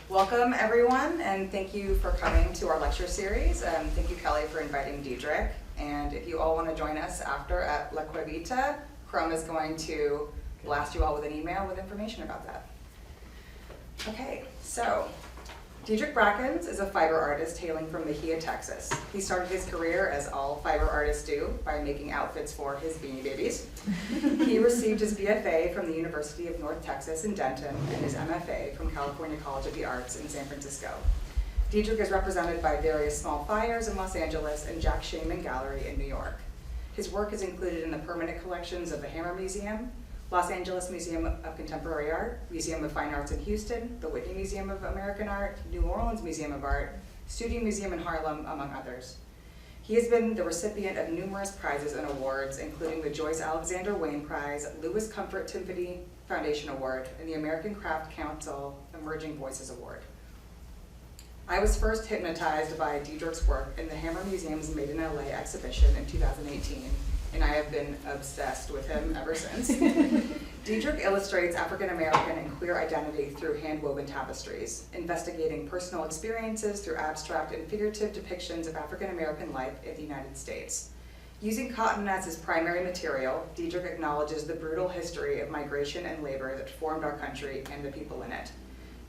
Welcome everyone, and thank you for coming to our lecture series. Thank you, Kelly, for inviting Diedrick. And if you all want to join us after at La Cuevita, Chrome is going to blast you all with an email with information about that. Okay, so Diedrick Brackens is a fiber artist hailing from Mexia, Texas. He started his career, as all fiber artists do, by making outfits for his Beanie Babies. He received his BFA from the University of North Texas in Denton and his MFA from California College of the Arts in San Francisco. Diedrick is represented by various small fires in Los Angeles and Jack Shaman Gallery in New York. His work is included in the permanent collections of the Hammer Museum, Los Angeles Museum of Contemporary Art, Museum of Fine Arts in Houston, the Whitney Museum of American Art, New Orleans Museum of Art, Studio Museum in Harlem, among others. He has been the recipient of numerous prizes and awards, including the Joyce Alexander Wein Prize, Comfort Tiffany Foundation Award, and the American Craft Council Emerging Voices Award. I was first hypnotized by Diedrick's work in the Hammer Museum's Made in LA exhibition in 2018, and I have been obsessed with him ever since. Diedrick illustrates African American and queer identity through hand-woven tapestries, investigating personal experiences through abstract and figurative depictions of African American life in the United States. Using cotton as his primary material, Diedrick acknowledges the brutal history of migration and labor that formed our country and the people in it.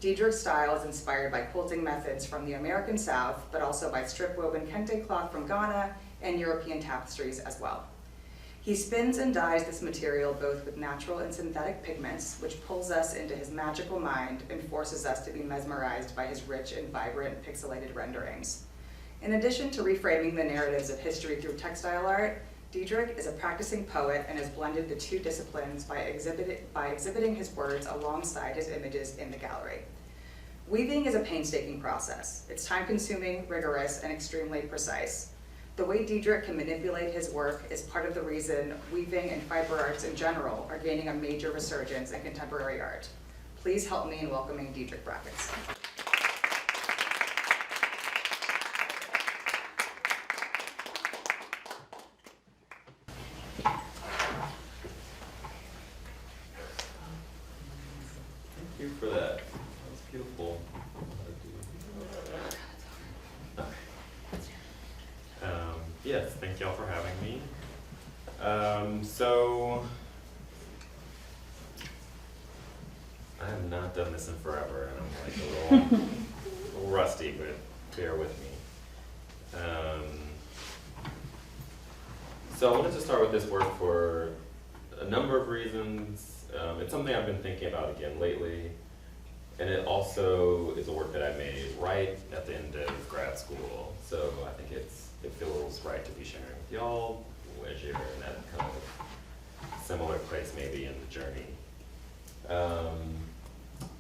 Diedrick's style is inspired by quilting methods from the American South, but also by strip-woven kente cloth from Ghana and European tapestries as well. He spins and dyes this material both with natural and synthetic pigments, which pulls us into his magical mind and forces us to be mesmerized by his rich and vibrant pixelated renderings. In addition to reframing the narratives of history through textile art, Diedrick is a practicing poet and has blended the two disciplines by exhibiting his words alongside his images in the gallery. Weaving is a painstaking process. It's time-consuming, rigorous, and extremely precise. The way Diedrick can manipulate his work is part of the reason weaving and fiber arts in general are gaining a major resurgence in contemporary art. Please help me in welcoming Diedrick Brackens. Thank you for that. That was beautiful. Yes, thank y'all for having me. So, I have not done this in forever, and I'm like a little rusty, but bear with me. So I wanted to start with this work for a number of reasons. It's something I've been thinking about again lately, and it also is a work that I made right at the end of grad school. So I think it feels right to be sharing with y'all as you're in that kind of similar place maybe in the journey.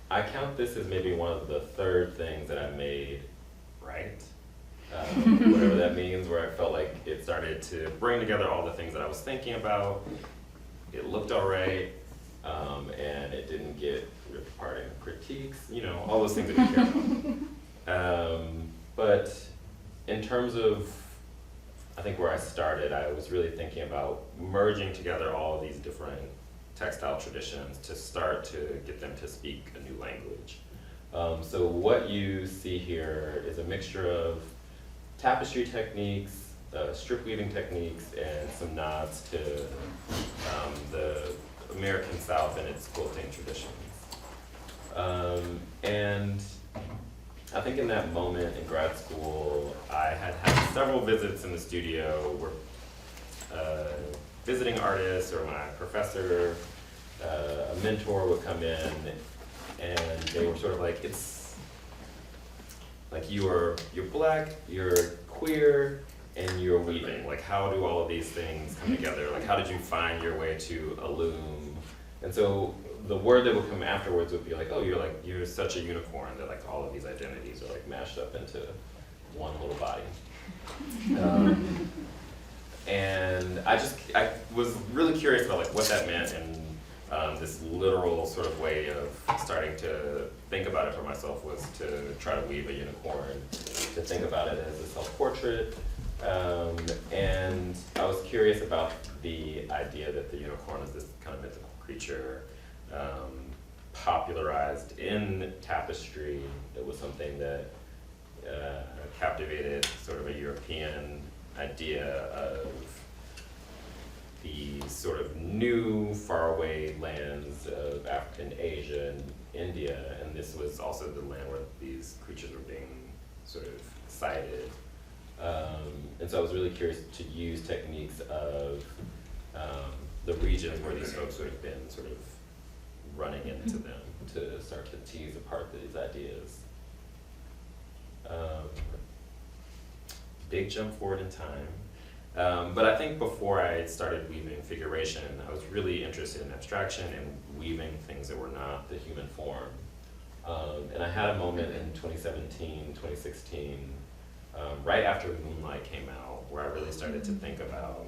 I count this as maybe one of the third things that I made right. Whatever that means, where I felt like it started to bring together all the things that I was thinking about. It looked all right, and it didn't get ripped apart in critiques, you know, all those things that we care about. But in terms of, I think where I started, I was really thinking about merging together all of these different textile traditions to start to get them to speak a new language. So what you see here is a mixture of tapestry techniques, strip weaving techniques, and some nods to the American South and its quilting traditions. And I think in that moment in grad school, I had had several visits in the studio where visiting artists or my professor, a mentor would come in, and they were sort of like, it's like you're black, you're queer, and you're weaving. Like, how do all of these things come together? Like, how did you find your way to a loom? And so the word that would come afterwards would be like, oh, you're such a unicorn that like all of these identities are like mashed up into one little body. And I was really curious about like what that meant in this literal sort of way of starting to think about it for myself was to try to weave a unicorn, to think about it as a self-portrait. And I was curious about the idea that the unicorn is this kind of mythical creature, popularized in tapestry. It was something that captivated sort of a European idea of the sort of new faraway lands of Africa and Asia and India, and this was also the land where these creatures were being sort of sighted. And so I was really curious to use techniques of the regions where these folks would have been sort of running into them to start to tease apart these ideas. Big jump forward in time. But I think before I started weaving figuration, I was really interested in abstraction and weaving things that were not the human form. And I had a moment in 2017, 2016, right after Moonlight came out, where I really started to think about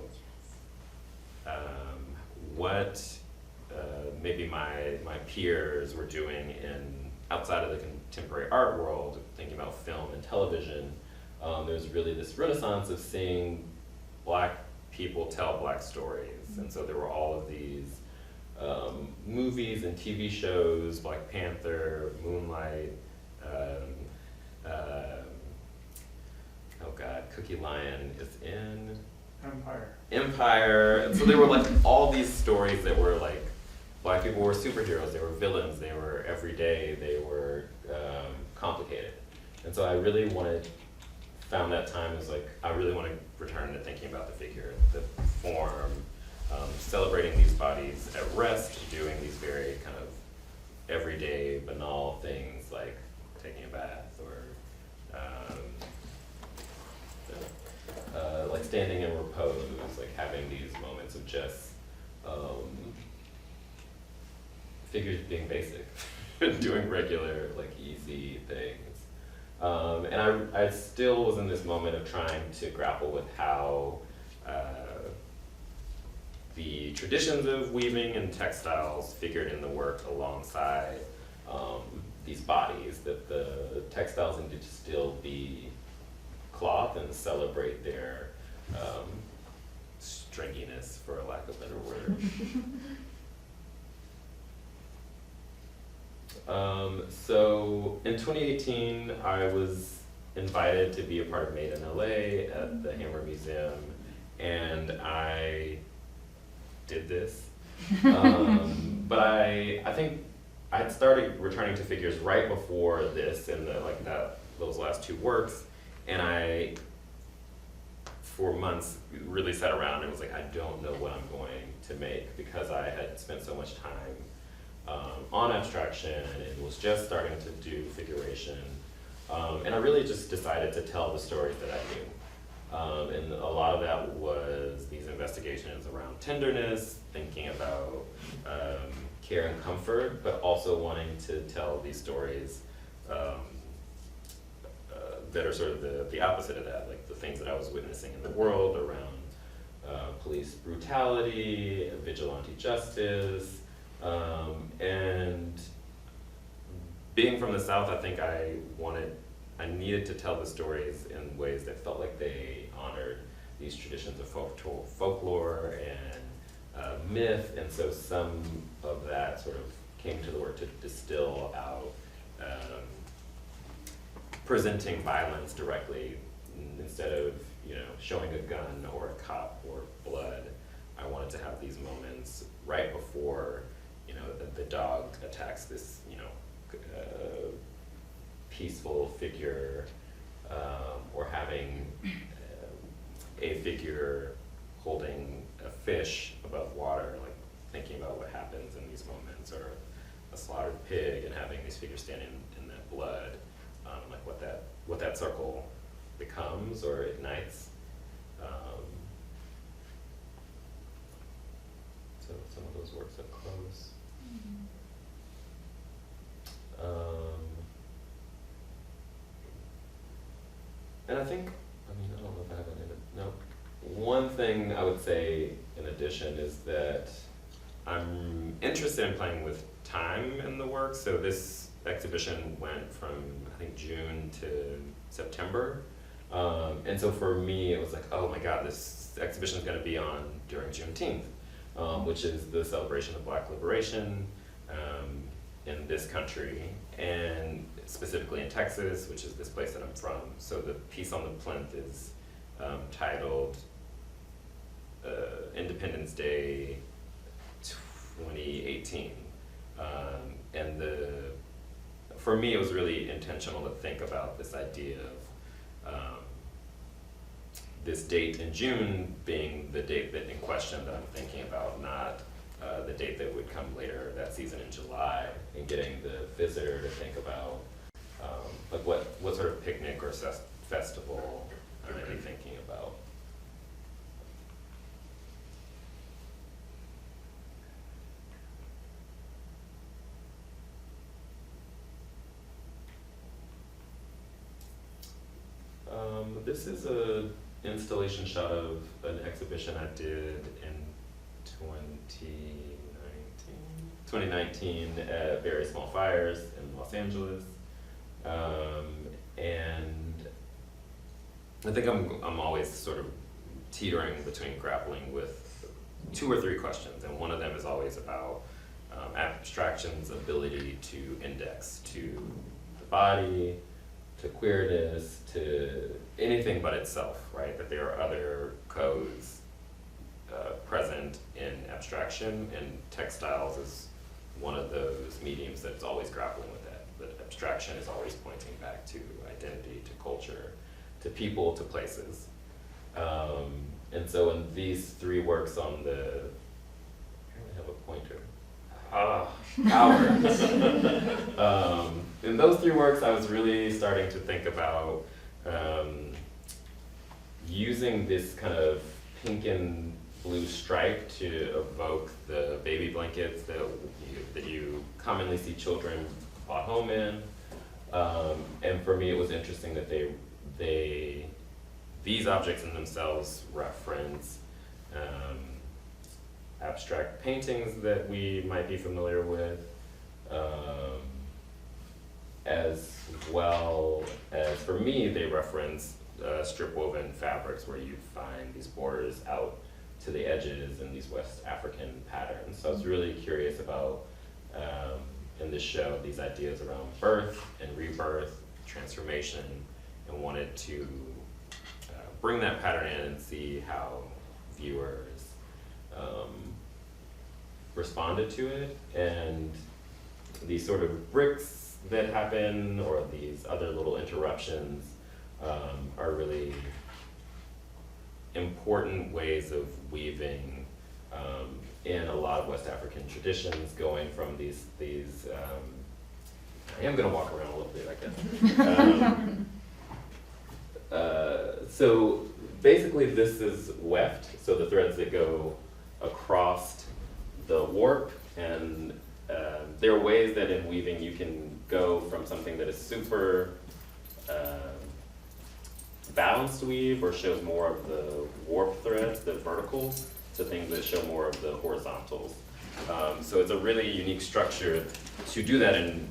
what maybe my peers were doing outside of the contemporary art world, thinking about film and television. There's really this renaissance of seeing Black people tell Black stories. And so there were all of these movies and TV shows, Black Panther, Moonlight, oh God, Cookie Lion is in Empire. And so there were like all these stories that were like, Black people were superheroes, they were villains, they were everyday, they were complicated. And so I really found that time as like, I really want to return to thinking about the figure, the form, celebrating these bodies at rest, doing these very kind of everyday, banal things like taking a bath or like standing in repose, like having these moments of just figures being basic, doing regular, like easy things. And I still was in this moment of trying to grapple with how the traditions of weaving and textiles figured in the work alongside these bodies, that the textiles needed to still be cloth and celebrate their stringiness, for a lack of a better word. So in 2018, I was invited to be a part of Made in LA at the Hammer Museum, and I did this. But I think I had started returning to figures right before this, and those last two works, and I, for months, really sat around and was like, I don't know what I'm going to make, because I had spent so much time on abstraction and was just starting to do figuration. And I really just decided to tell the stories that I knew. And a lot of that was these investigations around tenderness, thinking about care and comfort, but also wanting to tell these stories that are sort of the opposite of that, like the things that I was witnessing in the world around police brutality, vigilante justice, and being from the South, I think I needed to tell the stories in ways that felt like they honored these traditions of folklore and myth, and so some of that sort of came to the work to distill out presenting violence directly instead of showing a gun or a cop or blood. I wanted to have these moments right before the dog attacks this peaceful figure, or having a figure holding a fish above water, like thinking about what happens in these moments, or a slaughtered pig and having these figures standing in that blood, like what that circle becomes or ignites. So some of those works up close. And I think, I don't know if I have one thing I would say in addition is that I'm interested in playing with time in the work. So this exhibition went from, I think, June to September. And so for me, it was like, oh my God, this exhibition is going to be on during Juneteenth, which is the celebration of Black liberation in this country, and specifically in Texas, which is this place that I'm from. So the piece on the plinth is titled Independence Day 2018. And for me, it was really intentional to think about this idea of this date in June being the date that in question that I'm thinking about, not the date that would come later that season in July, and getting the visitor to think about like what sort of picnic or festival are they thinking about. This is a installation shot of an exhibition I did in 2019 at Very Small Fires in Los Angeles. And I think I'm always sort of teetering between grappling with 2 or 3 questions, and one of them is always about abstraction's ability to index to the body, to queerness, to anything but itself, right? That there are other codes present in abstraction, and textiles is one of those mediums that's always grappling with that. But abstraction is always pointing back to identity, to culture, to people, to places. And so in these 3 works on the, I have a pointer. Hours. In those 3 works, I was really starting to think about using this kind of pink and blue stripe to evoke the baby blankets that you commonly see children brought home in. And for me, it was interesting that these objects in themselves reference abstract paintings that we might be familiar with, as well as, for me, they reference strip woven fabrics where you find these borders out to the edges in these West African patterns. So I was really curious about, in this show, these ideas around birth and rebirth, transformation, and wanted to bring that pattern in and see how viewers responded to it. And these sort of bricks that happen, or these other little interruptions, are really important ways of weaving in a lot of West African traditions, going from these I am gonna walk around a little bit, I guess. So basically this is weft, so the threads that go across the warp, and there are ways that in weaving you can go from something that is super balanced weave, or shows more of the warp threads, the verticals, to things that show more of the horizontals. So it's a really unique structure to do that in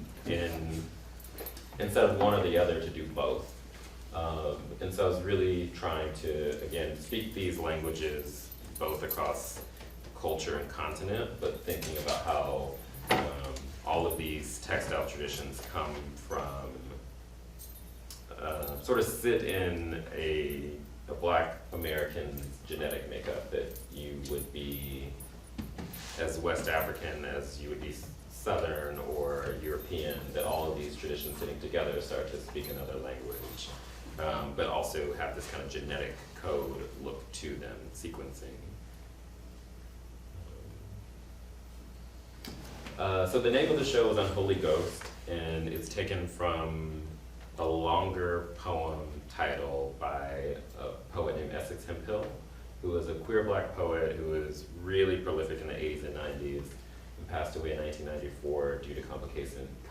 instead of one or the other, to do both. And so I was really trying to, again, speak these languages both across culture and continent, but thinking about how all of these textile traditions come from, sort of sit in a Black American genetic makeup, that you would be as West African as you would be Southern or European, that all of these traditions sitting together start to speak another language, but also have this kind of genetic code look to them, sequencing. So the name of the show is Unholy Ghost, and it's taken from a longer poem title by a poet named Essex Hemphill, who was a queer Black poet who was really prolific in the 80s and 90s, and passed away in 1994 due to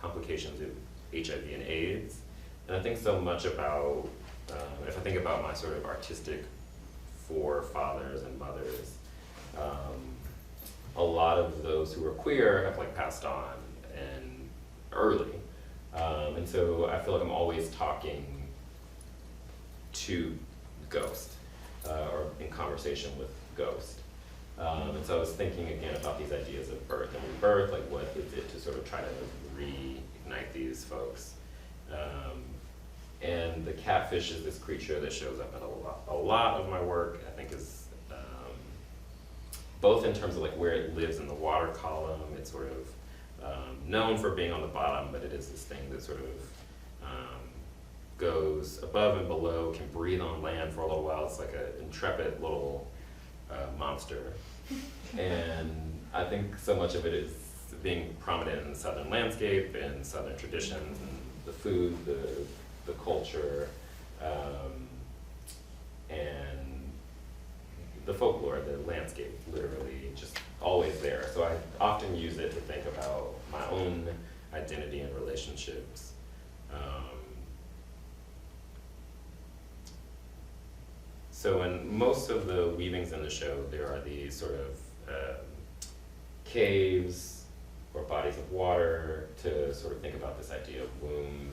complications of HIV and AIDS. And I think so much about, if I think about my sort of artistic forefathers and mothers, a lot of those who were queer have like passed on and early. And so I feel like I'm always talking to Ghost, or in conversation with Ghost. And so I was thinking again about these ideas of birth and rebirth, like what is it to sort of try to reignite these folks. And the catfish is this creature that shows up in a lot of my work. I think is both in terms of like where it lives in the water column. It's sort of known for being on the bottom, but it is this thing that sort of goes above and below, can breathe on land for a little while. It's like an intrepid little monster. And I think so much of it is being prominent in the Southern landscape and Southern traditions and the food, the culture, and the folklore, the landscape, literally just always there. So I often use it to think about my own identity and relationships. So in most of the weavings in the show, there are these sort of caves or bodies of water to sort of think about this idea of womb.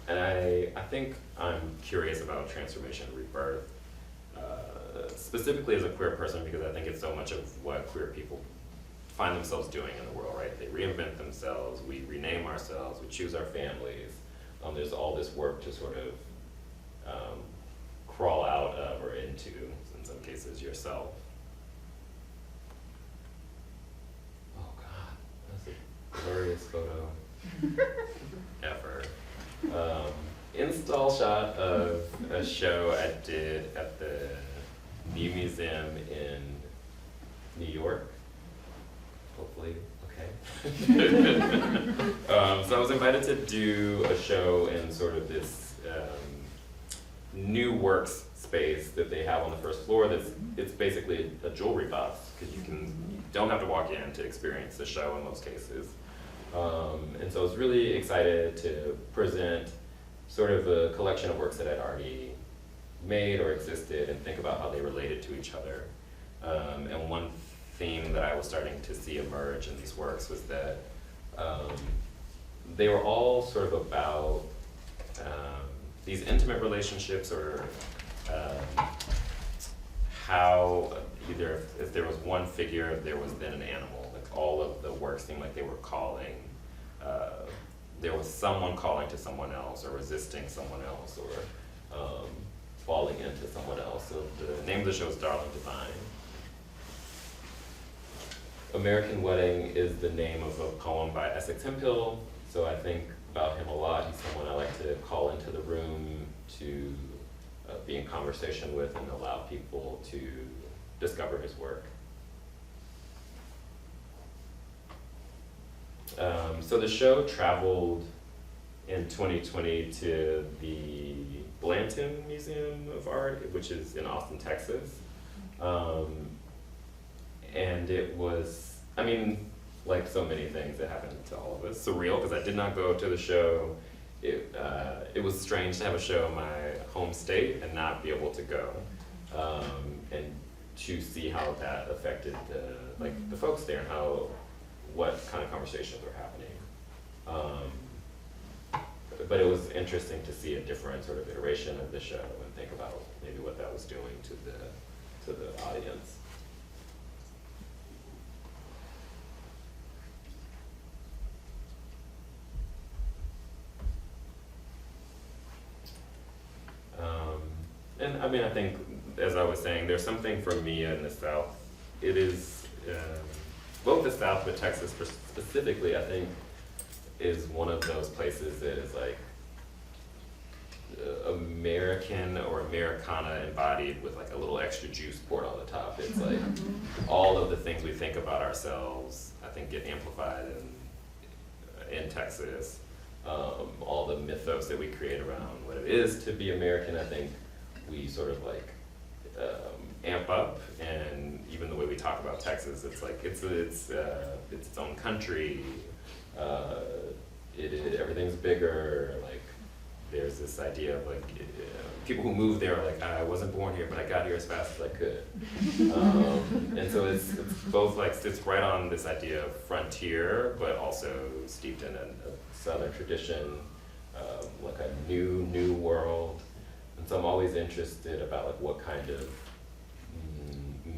And I think I'm curious about transformation and rebirth, specifically as a queer person, because I think it's so much of what queer people find themselves doing in the world, right? They reinvent themselves, we rename ourselves, we choose our families. There's all this work to sort of crawl out of or into, in some cases, yourself. Oh God, that's a glorious photo ever. Install shot of a show I did at the New Museum in New York. Hopefully, okay. So I was invited to do a show in sort of this new works space that they have on the first floor. It's basically a jewelry box, because you don't have to walk in to experience the show in most cases. And so I was really excited to present sort of a collection of works that I'd already made or existed and think about how they related to each other. And one theme that I was starting to see emerge in these works was that they were all sort of about these intimate relationships, or how either if there was one figure, there was then an animal. Like all of the works seemed like they were calling. There was someone calling to someone else, or resisting someone else, or falling into someone else. So the name of the show is Darling Divine. American Wedding is the name of a poem by Essex Hemphill, so I think about him a lot. He's someone I like to call into the room to be in conversation with and allow people to discover his work. So the show traveled in 2020 to the Blanton Museum of Art, which is in Austin, Texas. And it was, I mean, like so many things that happened to all of us, surreal, because I did not go to the show. It was strange to have a show in my home state and not be able to go, and to see how that affected the folks there, and what kind of conversations were happening. But it was interesting to see a different sort of iteration of the show and think about maybe what that was doing to the audience. And I mean, I think, as I was saying, there's something for me in the South. It is, both the South, but Texas specifically, I think, is one of those places that is like American or Americana embodied with like a little extra juice poured on the top. It's like all of the things we think about ourselves, I think, get amplified in Texas. All the mythos that we create around what it is to be American, I think we sort of like amp up, and even the way we talk about Texas, it's like it's its own country. Everything's bigger. Like there's this idea of like people who move there are like, I wasn't born here, but I got here as fast as I could. And so it's both like sits right on this idea of frontier, but also steeped in a Southern tradition, like a new world. And so I'm always interested about like what kind of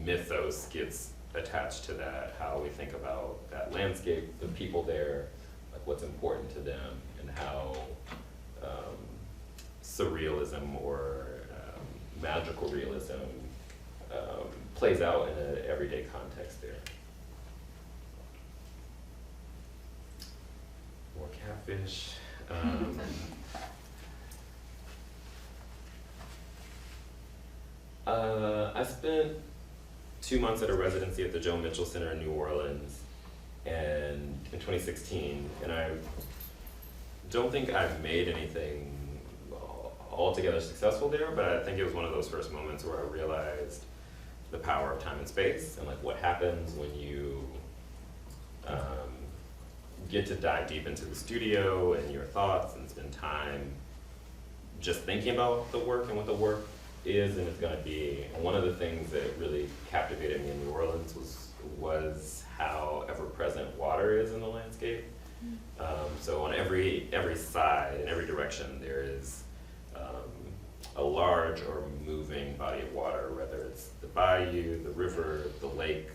mythos gets attached to that, how we think about that landscape, the people there, like what's important to them, and how surrealism or magical realism plays out in an everyday context there. More catfish. I spent 2 months at a residency at the Joe Mitchell Center in New Orleans and in 2016, and I don't think I've made anything altogether successful there, but I think it was one of those first moments where I realized the power of time and space and like what happens when you get to dive deep into the studio and your thoughts and spend time just thinking about the work and what the work is and it's going to be. And one of the things that really captivated me in New Orleans was how ever-present water is in the landscape. So on every side, in every direction, there is a large or moving body of water, whether it's the bayou, the river, the lake,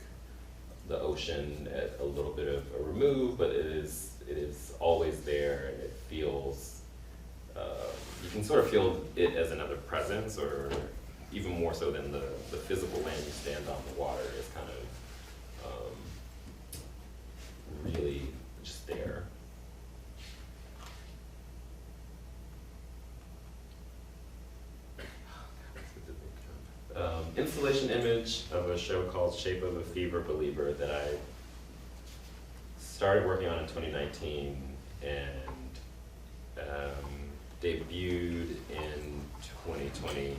the ocean at a little bit of a remove, but it is always there, and it feels, you can sort of feel it as another presence, or even more so than the physical land you stand on. The water is kind of really just there. Installation image of a show called Shape of a Fever Believer that I started working on in 2019 and debuted in 2020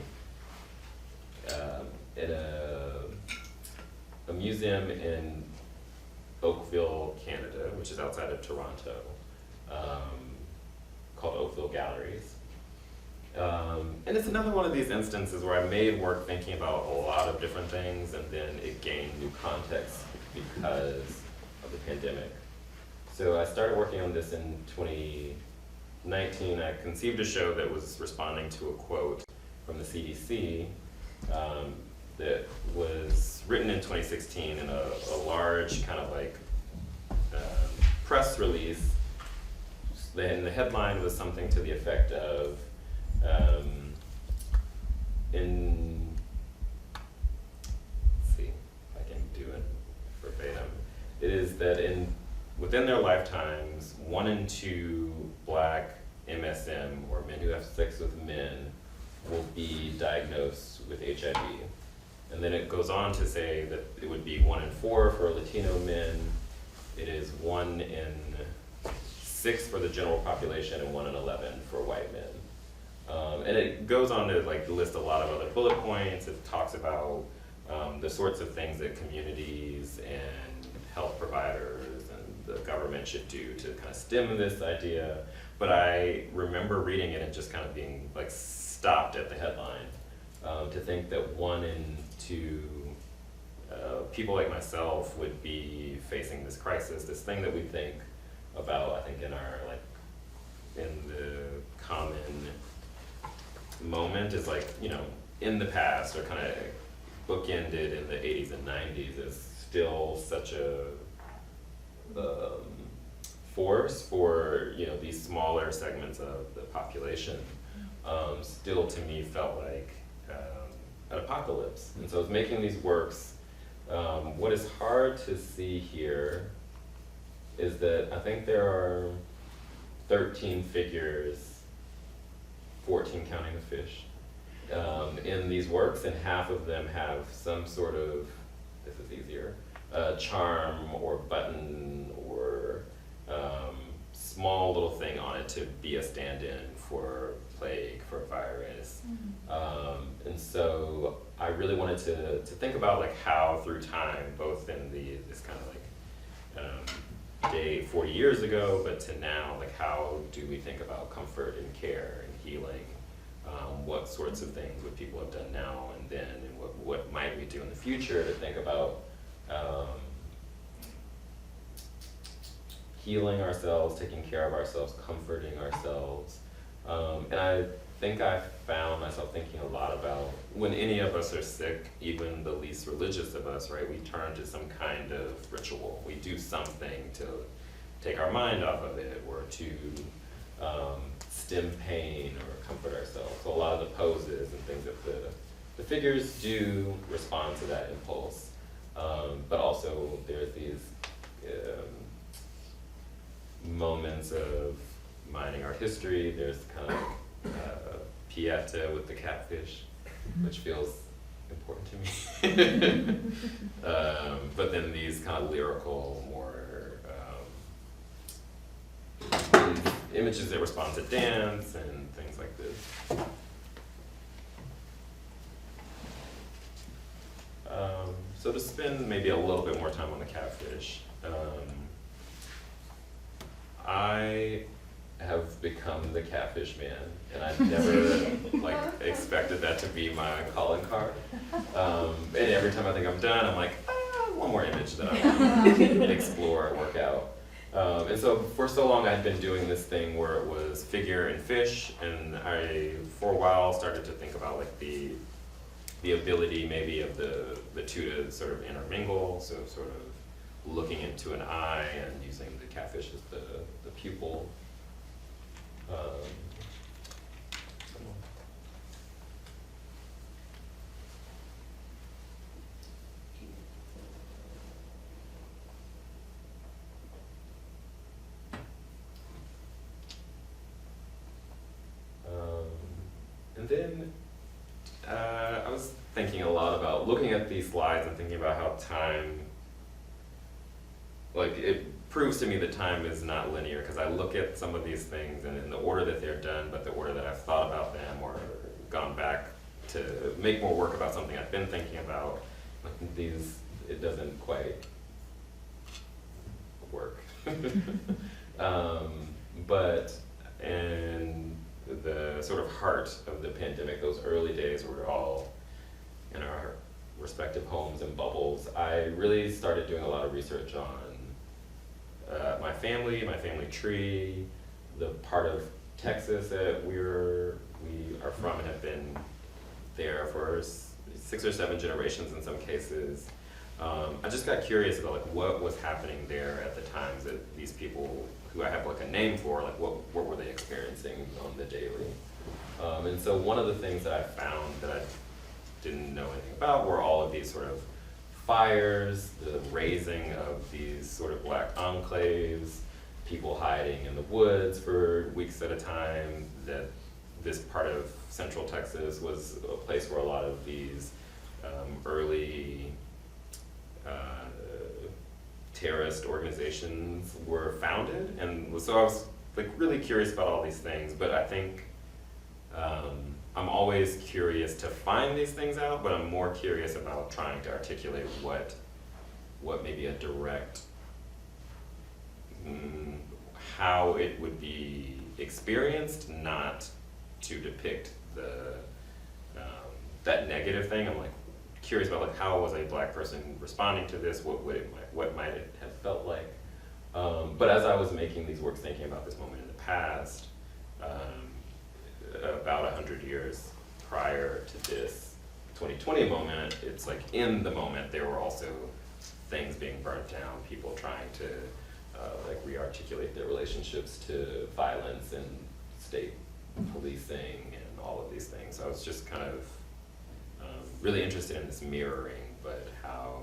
at a museum in Oakville, Canada, which is outside of Toronto, called Oakville Galleries. And it's another one of these instances where I made work thinking about a lot of different things, and then it gained new context because of the pandemic. So I started working on this in 2019. I conceived a show that was responding to a quote from the CDC that was written in 2016 in a large kind of like press release. And the headline was something to the effect of, let's see if I can do it verbatim. It is that within their lifetimes, 1 in 2 Black MSM, or men who have sex with men, will be diagnosed with HIV. And then it goes on to say that it would be 1 in 4 for Latino men. It is 1 in 6 for the general population and 1 in 11 for white men. And it goes on to like list a lot of other bullet points. It talks about the sorts of things that communities and health providers and the government should do to kind of stem this idea. But I remember reading it and just kind of being like stopped at the headline, to think that 1 in 2 people like myself would be facing this crisis, this thing that we think about, I think in our in the common moment is like, in the past or kind of bookended in the 80s and 90s is still such a force for, these smaller segments of the population. Still to me felt like an apocalypse. And so I was making these works. What is hard to see here is that I think there are 13 figures, 14 counting the fish, in these works, and half of them have some sort of, this is easier, charm or button or small little thing on it to be a stand-in for plague, for virus. Mm-hmm. And so I really wanted to think about like how through time, both in this kind of like day 40 years ago, but to now, like how do we think about comfort and care and healing? What sorts of things would people have done now and then, and what might we do in the future to think about healing ourselves, taking care of ourselves, comforting ourselves. And I think I found myself thinking a lot about when any of us are sick, even the least religious of us, right, we turn to some kind of ritual. We do something to take our mind off of it, or to stem pain or comfort ourselves. So a lot of the poses and things that the figures do respond to that impulse. But also there's these moments of mining art history. There's kind of Pieta with the catfish, which feels important to me. But then these kind of lyrical, more images that respond to dance and things like this. So to spend maybe a little bit more time on the catfish, I have become the catfish man, and I never expected that to be my calling card. And every time I think I'm done, I'm like, one more image that I want to explore and work out. And so for so long I had been doing this thing where it was figure and fish, and I, for a while, started to think about like the ability maybe of the two to sort of intermingle, so sort of looking into an eye and using the catfish as the pupil. And then I was thinking a lot about looking at these slides and thinking about how time, like it proves to me that time is not linear, because I look at some of these things and in the order that they're done, but the order that I've thought about them or gone back to make more work about something I've been thinking about, like these, it doesn't quite work. But in the sort of heart of the pandemic, those early days where we're all in our respective homes and bubbles, I really started doing a lot of research on my family tree, the part of Texas that we are from and have been there for 6 or 7 generations in some cases. I just got curious about like what was happening there at the times that these people who I have like a name for, like what were they experiencing on the daily. And so one of the things that I found that I didn't know anything about were all of these sort of fires, the raising of these sort of black enclaves, people hiding in the woods for weeks at a time, that this part of Central Texas was a place where a lot of these early terrorist organizations were founded. And so I was like really curious about all these things, but I think I'm always curious to find these things out, but I'm more curious about trying to articulate what maybe a direct, how it would be experienced, not to depict that negative thing. I'm like curious about like how was a black person responding to this, what might it have felt like. But as I was making these works, thinking about this moment in the past, about 100 years prior to this 2020 moment, it's like in the moment there were also things being burnt down, people trying to like re-articulate their relationships to violence and state policing and all of these things. So I was just kind of really interested in this mirroring, but how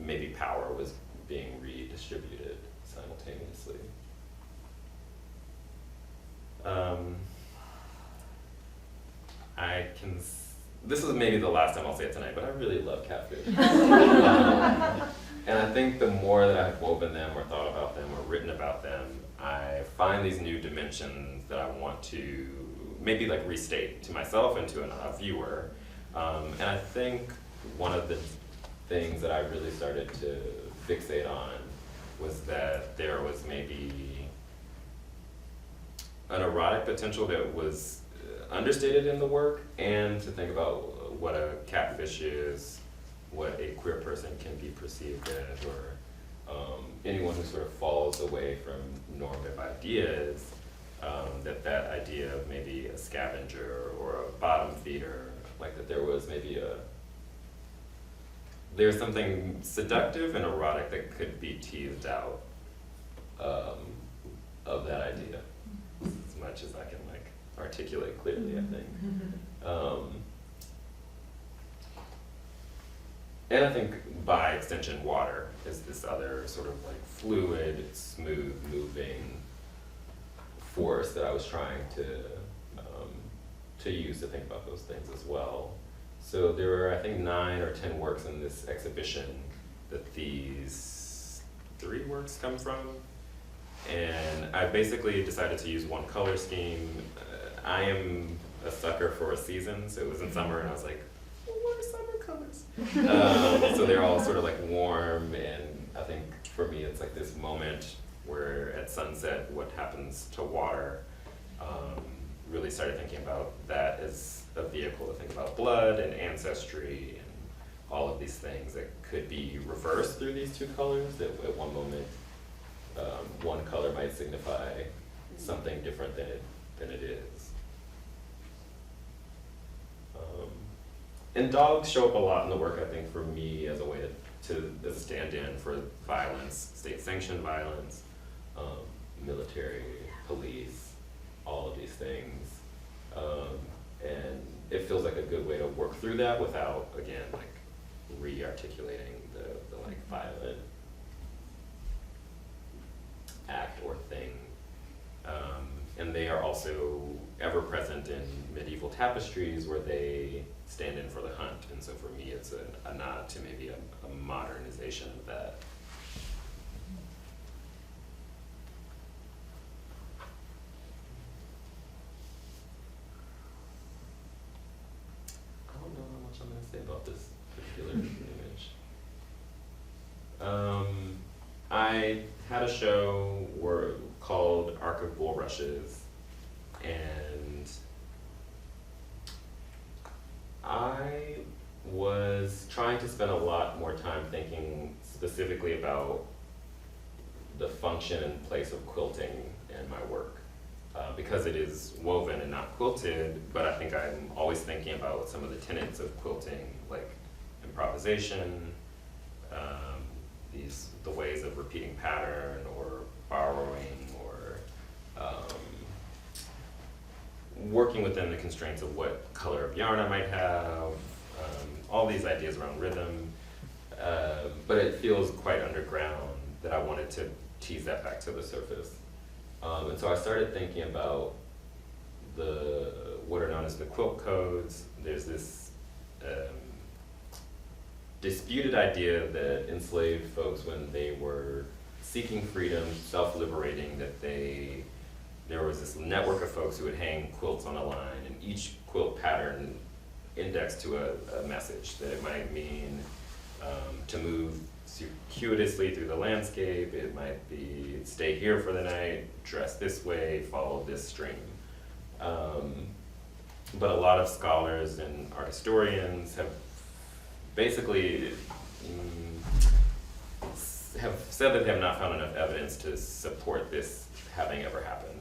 maybe power was being redistributed simultaneously. This is maybe the last time I'll say it tonight, but I really love catfish. And I think the more that I've woven them or thought about them or written about them, I find these new dimensions that I want to maybe like restate to myself and to a viewer. And I think one of the things that I really started to fixate on was that there was maybe an erotic potential that was understated in the work, and to think about what a catfish is, what a queer person can be perceived as, or anyone who sort of falls away from normative ideas, that idea of maybe a scavenger or a bottom feeder, like that there was maybe there's something seductive and erotic that could be teased out of that idea, as much as I can like articulate clearly, I think. And I think by extension, water is this other sort of like fluid, smooth moving force that I was trying to use to think about those things as well. So there were, I think, 9 or 10 works in this exhibition that these 3 works come from. And I basically decided to use one color scheme. I am a sucker for a season, so it was in summer and I was like, well, what are summer colors? So they're all sort of like warm, and I think for me it's like this moment where at sunset what happens to water. Really started thinking about that as a vehicle to think about blood and ancestry and all of these things that could be reversed through these 2 colors, that at one moment one color might signify something different than it is. And dogs show up a lot in the work, I think, for me as a way as a stand-in for violence, state-sanctioned violence, military, police, all of these things. And it feels like a good way to work through that without, again, like re-articulating the like violent act or thing. And they are also ever present in medieval tapestries where they stand in for the hunt. And so for me, it's a nod to maybe a modernization of that. I don't know how much I'm going to say about this particular image. I had a show called Arc of Bulrushes, and I was trying to spend a lot more time thinking specifically about the function and place of quilting in my work. Because it is woven and not quilted, but I think I'm always thinking about some of the tenets of quilting, like improvisation, the ways of repeating pattern or borrowing or working within the constraints of what color of yarn I might have, all these ideas around rhythm, but it feels quite underground that I wanted to tease that back to the surface. And so I started thinking about what are known as the quilt codes. There's this disputed idea that enslaved folks, when they were seeking freedom, self-liberating, that there was this network of folks who would hang quilts on a line, and each quilt pattern indexed to a message that it might mean to move circuitously through the landscape. It might be stay here for the night, dress this way, follow this stream. But a lot of scholars and art historians have basically have said that they have not found enough evidence to support this having ever happened.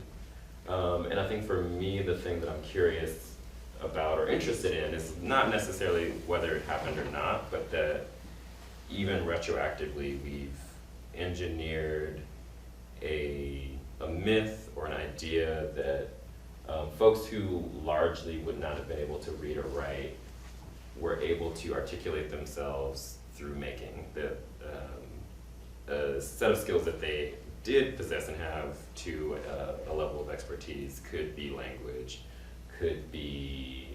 And I think for me, the thing that I'm curious about or interested in is not necessarily whether it happened or not, but that even retroactively we've engineered a myth or an idea that folks who largely would not have been able to read or write were able to articulate themselves through making. That a set of skills that they did possess and have to a level of expertise could be language, could be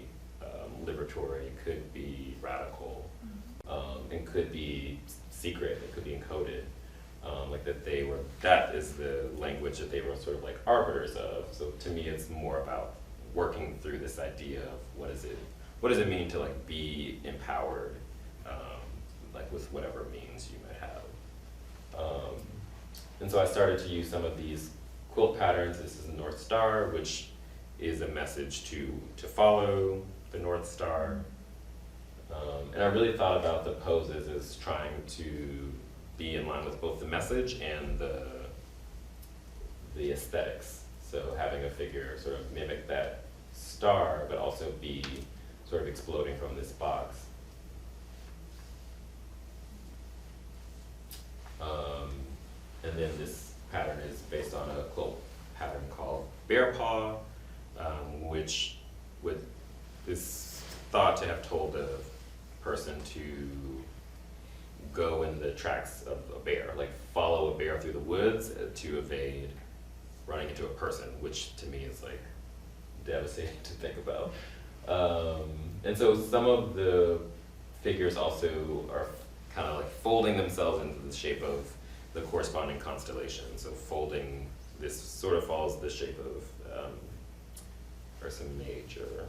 liberatory, could be radical, and could be secret, it could be encoded. Like that is the language that they were sort of like arbiters of. So to me, it's more about working through this idea of what does it mean to like be empowered, like with whatever means you might have. And so I started to use some of these quilt patterns. This is the North Star, which is a message to follow the North Star. And I really thought about the poses as trying to be in line with both the message and the aesthetics. So having a figure sort of mimic that star, but also be sort of exploding from this box. And then this pattern is based on a quilt pattern called Bear Paw, which is thought to have told a person to go in the tracks of a bear, like follow a bear through the woods to evade running into a person, which to me is like devastating to think about. And so some of the figures also are kind of like folding themselves into the shape of the corresponding constellation. So folding, this sort of follows the shape of Ursa Major.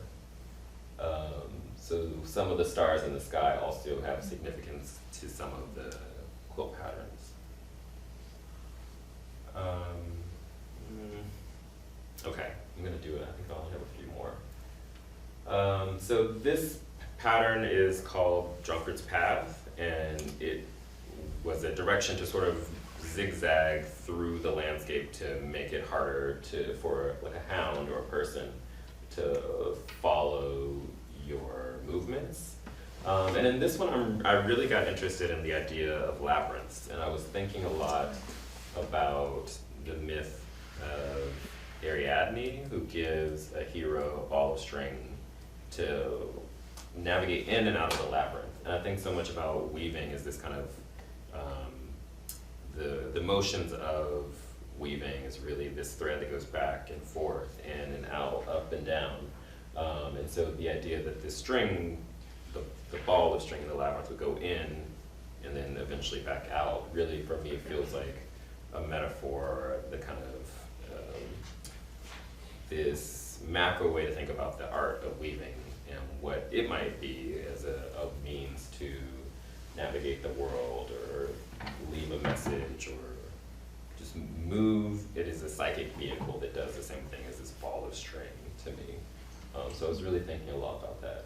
So some of the stars in the sky also have significance to some of the quilt patterns. Okay, I'm gonna do it. I think I only have a few more. So this pattern is called Drunkard's Path, and it was a direction to sort of zigzag through the landscape to make it harder for like a hound or a person to follow your movements. And in this one, I really got interested in the idea of labyrinths, and I was thinking a lot about the myth of Ariadne, who gives a hero a ball of string to navigate in and out of the labyrinth. And I think so much about weaving is this kind of, the motions of weaving is really this thread that goes back and forth, in and out, up and down. And so the idea that the string, the ball of string in the labyrinth would go in and then eventually back out, really for me feels like a metaphor, the kind of this macro way to think about the art of weaving and what it might be as a means to navigate the world or leave a message or just move. It is a psychic vehicle that does the same thing as this ball of string to me. So I was really thinking a lot about that,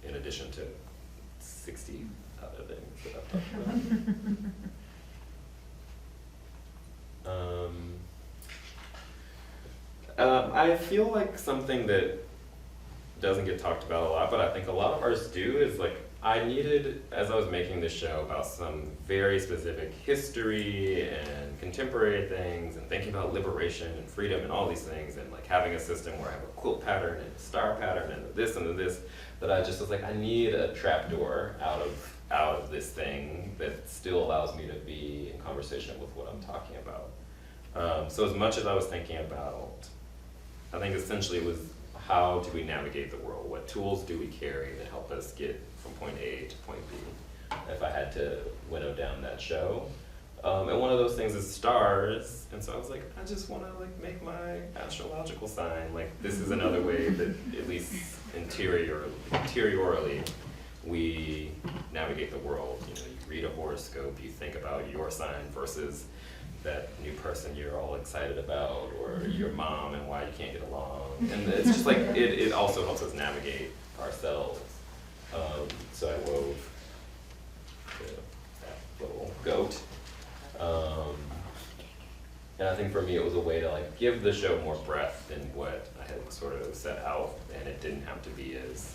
in addition to 60 other things that I've talked about. I feel like something that doesn't get talked about a lot, but I think a lot of artists do, is like, I needed, as I was making this show about some very specific history and contemporary things and thinking about liberation and freedom and all these things, and like having a system where I have a quilt pattern and a star pattern and this and this, that I just was like, I need a trapdoor out of this thing that still allows me to be in conversation with what I'm talking about. So as much as I was thinking about, I think essentially it was, how do we navigate the world? What tools do we carry that help us get from point A to point B? If I had to winnow down that show. And one of those things is stars. And so I was like, I just want to like make my astrological sign. Like, this is another way that, at least interiorly, we navigate the world. You know, you read a horoscope, you think about your sign versus that new person you're all excited about, or your mom and why you can't get along. And it's just like, it also helps us navigate ourselves. So I wove that little goat. And I think for me it was a way to like give the show more breadth than what I had sort of set out, and it didn't have to be as,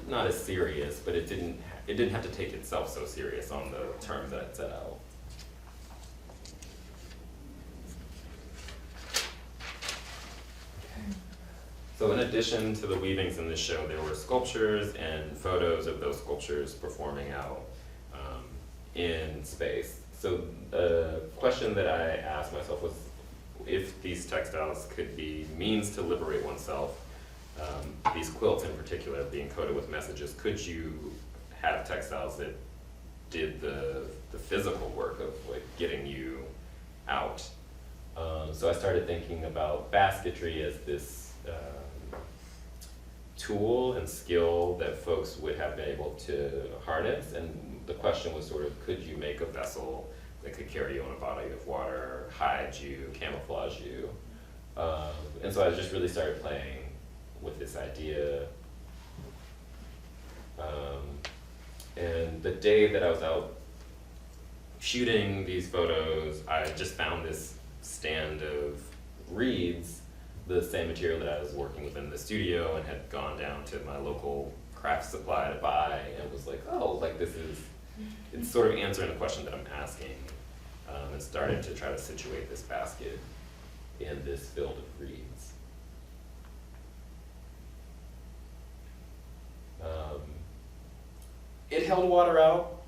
not as serious, but it didn't have to take itself so serious on the terms that it set out. So in addition to the weavings in this show, there were sculptures and photos of those sculptures performing out in space. So the question that I asked myself was, if these textiles could be means to liberate oneself, these quilts in particular being coated with messages, could you have textiles that did the physical work of like getting you out? So I started thinking about basketry as this tool and skill that folks would have been able to harness, and the question was sort of, could you make a vessel that could carry you on a body of water, hide you, camouflage you? And so I just really started playing with this idea. And the day that I was out shooting these photos, I just found this stand of reeds, the same material that I was working with in the studio, and had gone down to my local craft supply to buy, and was like, oh, like this is, it's sort of answering the question that I'm asking, and started to try to situate this basket in this field of reeds. It held water out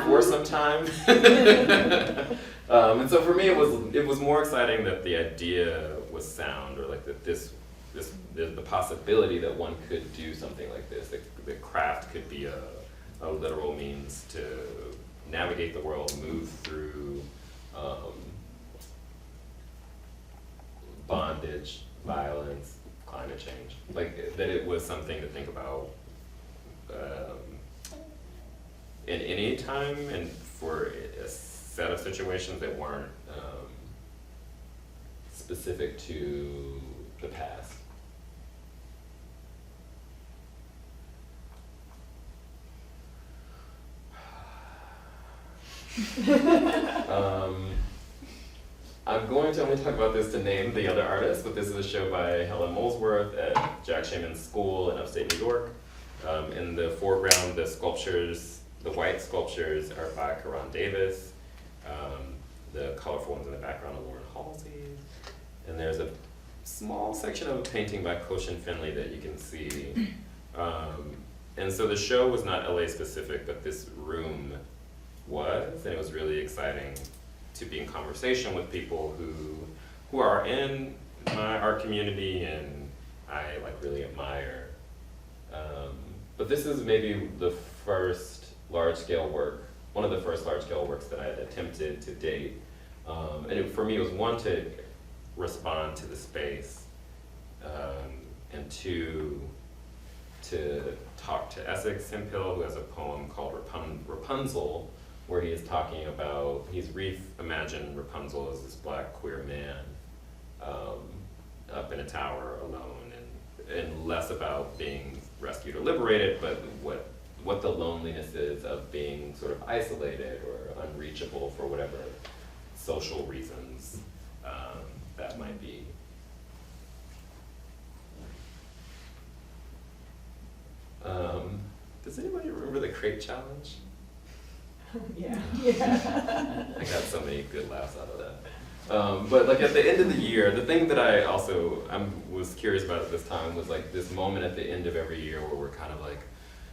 for some time. And so for me, it was more exciting that the idea was sound, or like that the possibility that one could do something like this, that craft could be a literal means to navigate the world, move through bondage, violence, climate change. Like that it was something to think about in any time, and for a set of situations that weren't specific to the past. I'm going to only talk about this to name the other artists, but this is a show by Helen Molesworth at Jack Shaman's School in upstate New York. In the foreground, the sculptures, the white sculptures, are by Karan Davis. The colorful ones in the background are Lauren Halsey. And there's a small section of a painting by Koshin Finley that you can see. And so the show was not LA specific, but this room was, and it was really exciting to be in conversation with people who are in my art community and I like really admire. But this is maybe the first large-scale work, one of the first large-scale works that I had attempted to date. And for me, it was one, to respond to the space, and two, to talk to Essex Hemphill, who has a poem called Rapunzel, where he is talking about, he's reimagined Rapunzel as this black queer man up in a tower alone, and less about being rescued or liberated, but what the loneliness is of being sort of isolated or unreachable for whatever social reasons that might be. Does anybody remember the Crate Challenge? Yeah. I got so many good laughs out of that. But like at the end of the year, the thing that I also was curious about at this time was like this moment at the end of every year where we're kind of like,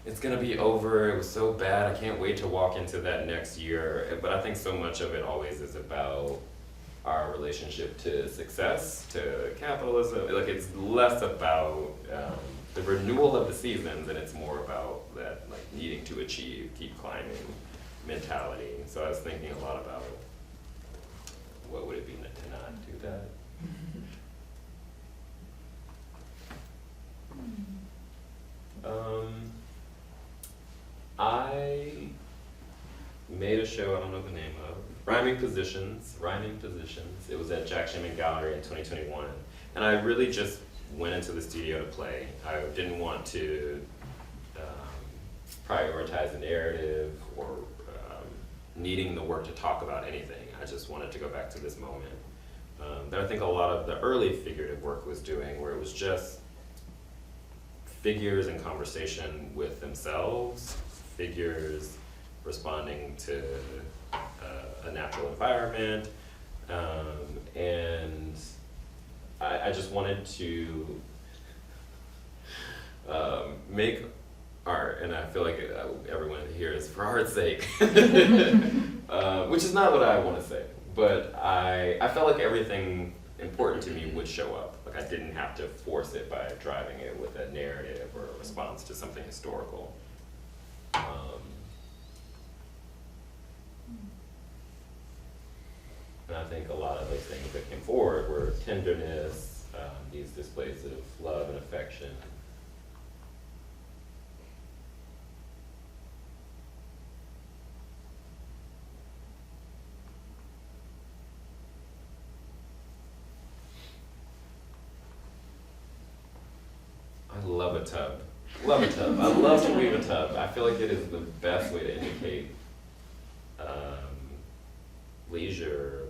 it's gonna be over, it was so bad, I can't wait to walk into that next year. But I think so much of it always is about our relationship to success, to capitalism. Like it's less about the renewal of the seasons, and it's more about that like needing to achieve, keep climbing mentality. So I was thinking a lot about what would it be to not do that. I made a show, I don't know the name of, Rhyming Positions. It was at Jack Shaman Gallery in 2021. And I really just went into the studio to play. I didn't want to prioritize a narrative or needing the work to talk about anything. I just wanted to go back to this moment that I think a lot of the early figurative work was doing, where it was just figures in conversation with themselves, figures responding to a natural environment, and I just wanted to make art, and I feel like everyone here is for art's sake, which is not what I want to say, but I felt like everything important to me would show up. Like I didn't have to force it by driving it with a narrative or a response to something historical. And I think a lot of those things that came forward were tenderness, these displays of love and affection. I love a tub. Love a tub. I love to weave a tub. I feel like it is the best way to indicate leisure,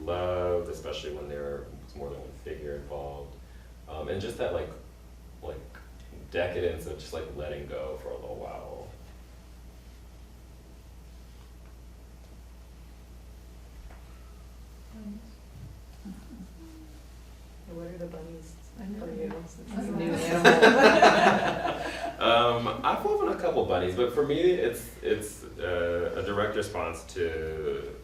loved, especially when there was more than one figure involved. And just that like decadence of just like letting go for a little while. What are the bunnies for you? That's New nice. animal. I've woven a couple bunnies, but for me, it's a direct response to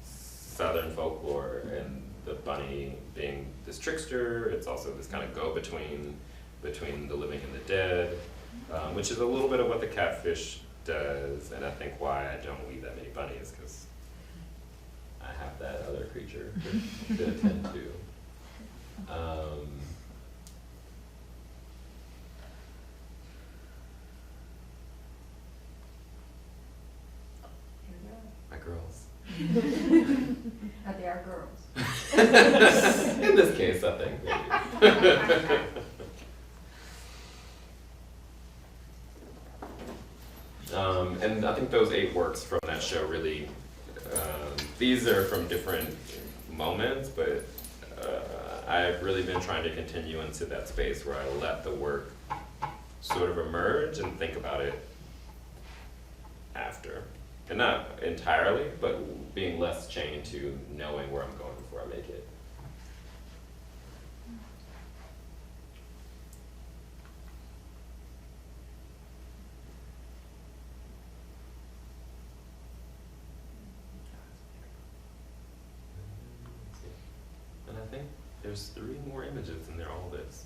Southern folklore and the bunny being this trickster. It's also this kind of go-between between the living and the dead, which is a little bit of what the catfish does, and I think why I don't weave that many bunnies, because I have that other creature to attend to. My girls. They are girls. In this case, I think maybe. And I think those 8 works from that show really, these are from different moments, but I've really been trying to continue into that space where I let the work sort of emerge and think about it after. And not entirely, but being less chained to knowing where I'm going before I make it. And I think there's 3 more images and they're all this.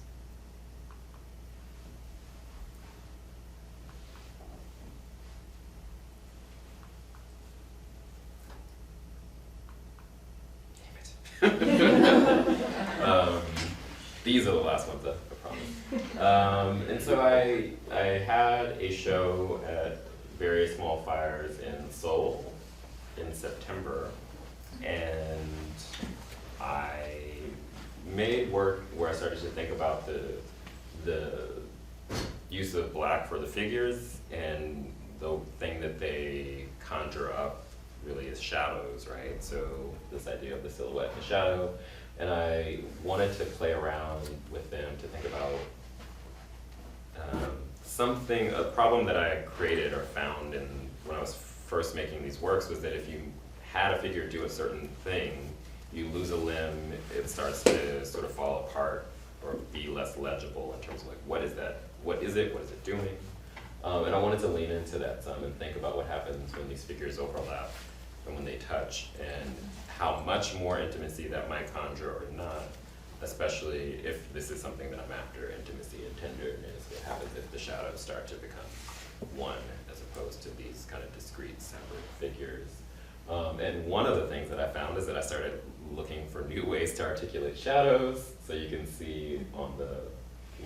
These are the last ones, I promise. And so I had a show at various small fires in Seoul in September, and I made work where I started to think about the use of black for the figures, and the thing that they conjure up really is shadows, right? So this idea of the silhouette and the shadow, and I wanted to play around with them to think about a problem that I created or found when I was first making these works was that if you had a figure do a certain thing, you lose a limb, it starts to sort of fall apart or be less legible in terms of like, what is that? What is it doing? And I wanted to lean into that some and think about what happens when these figures overlap and when they touch, and how much more intimacy that might conjure or not, especially if this is something that I'm after, intimacy and tenderness. What happens if the shadows start to become one as opposed to these kind of discrete separate figures? And one of the things that I found is that I started looking for new ways to articulate shadows. So you can see on the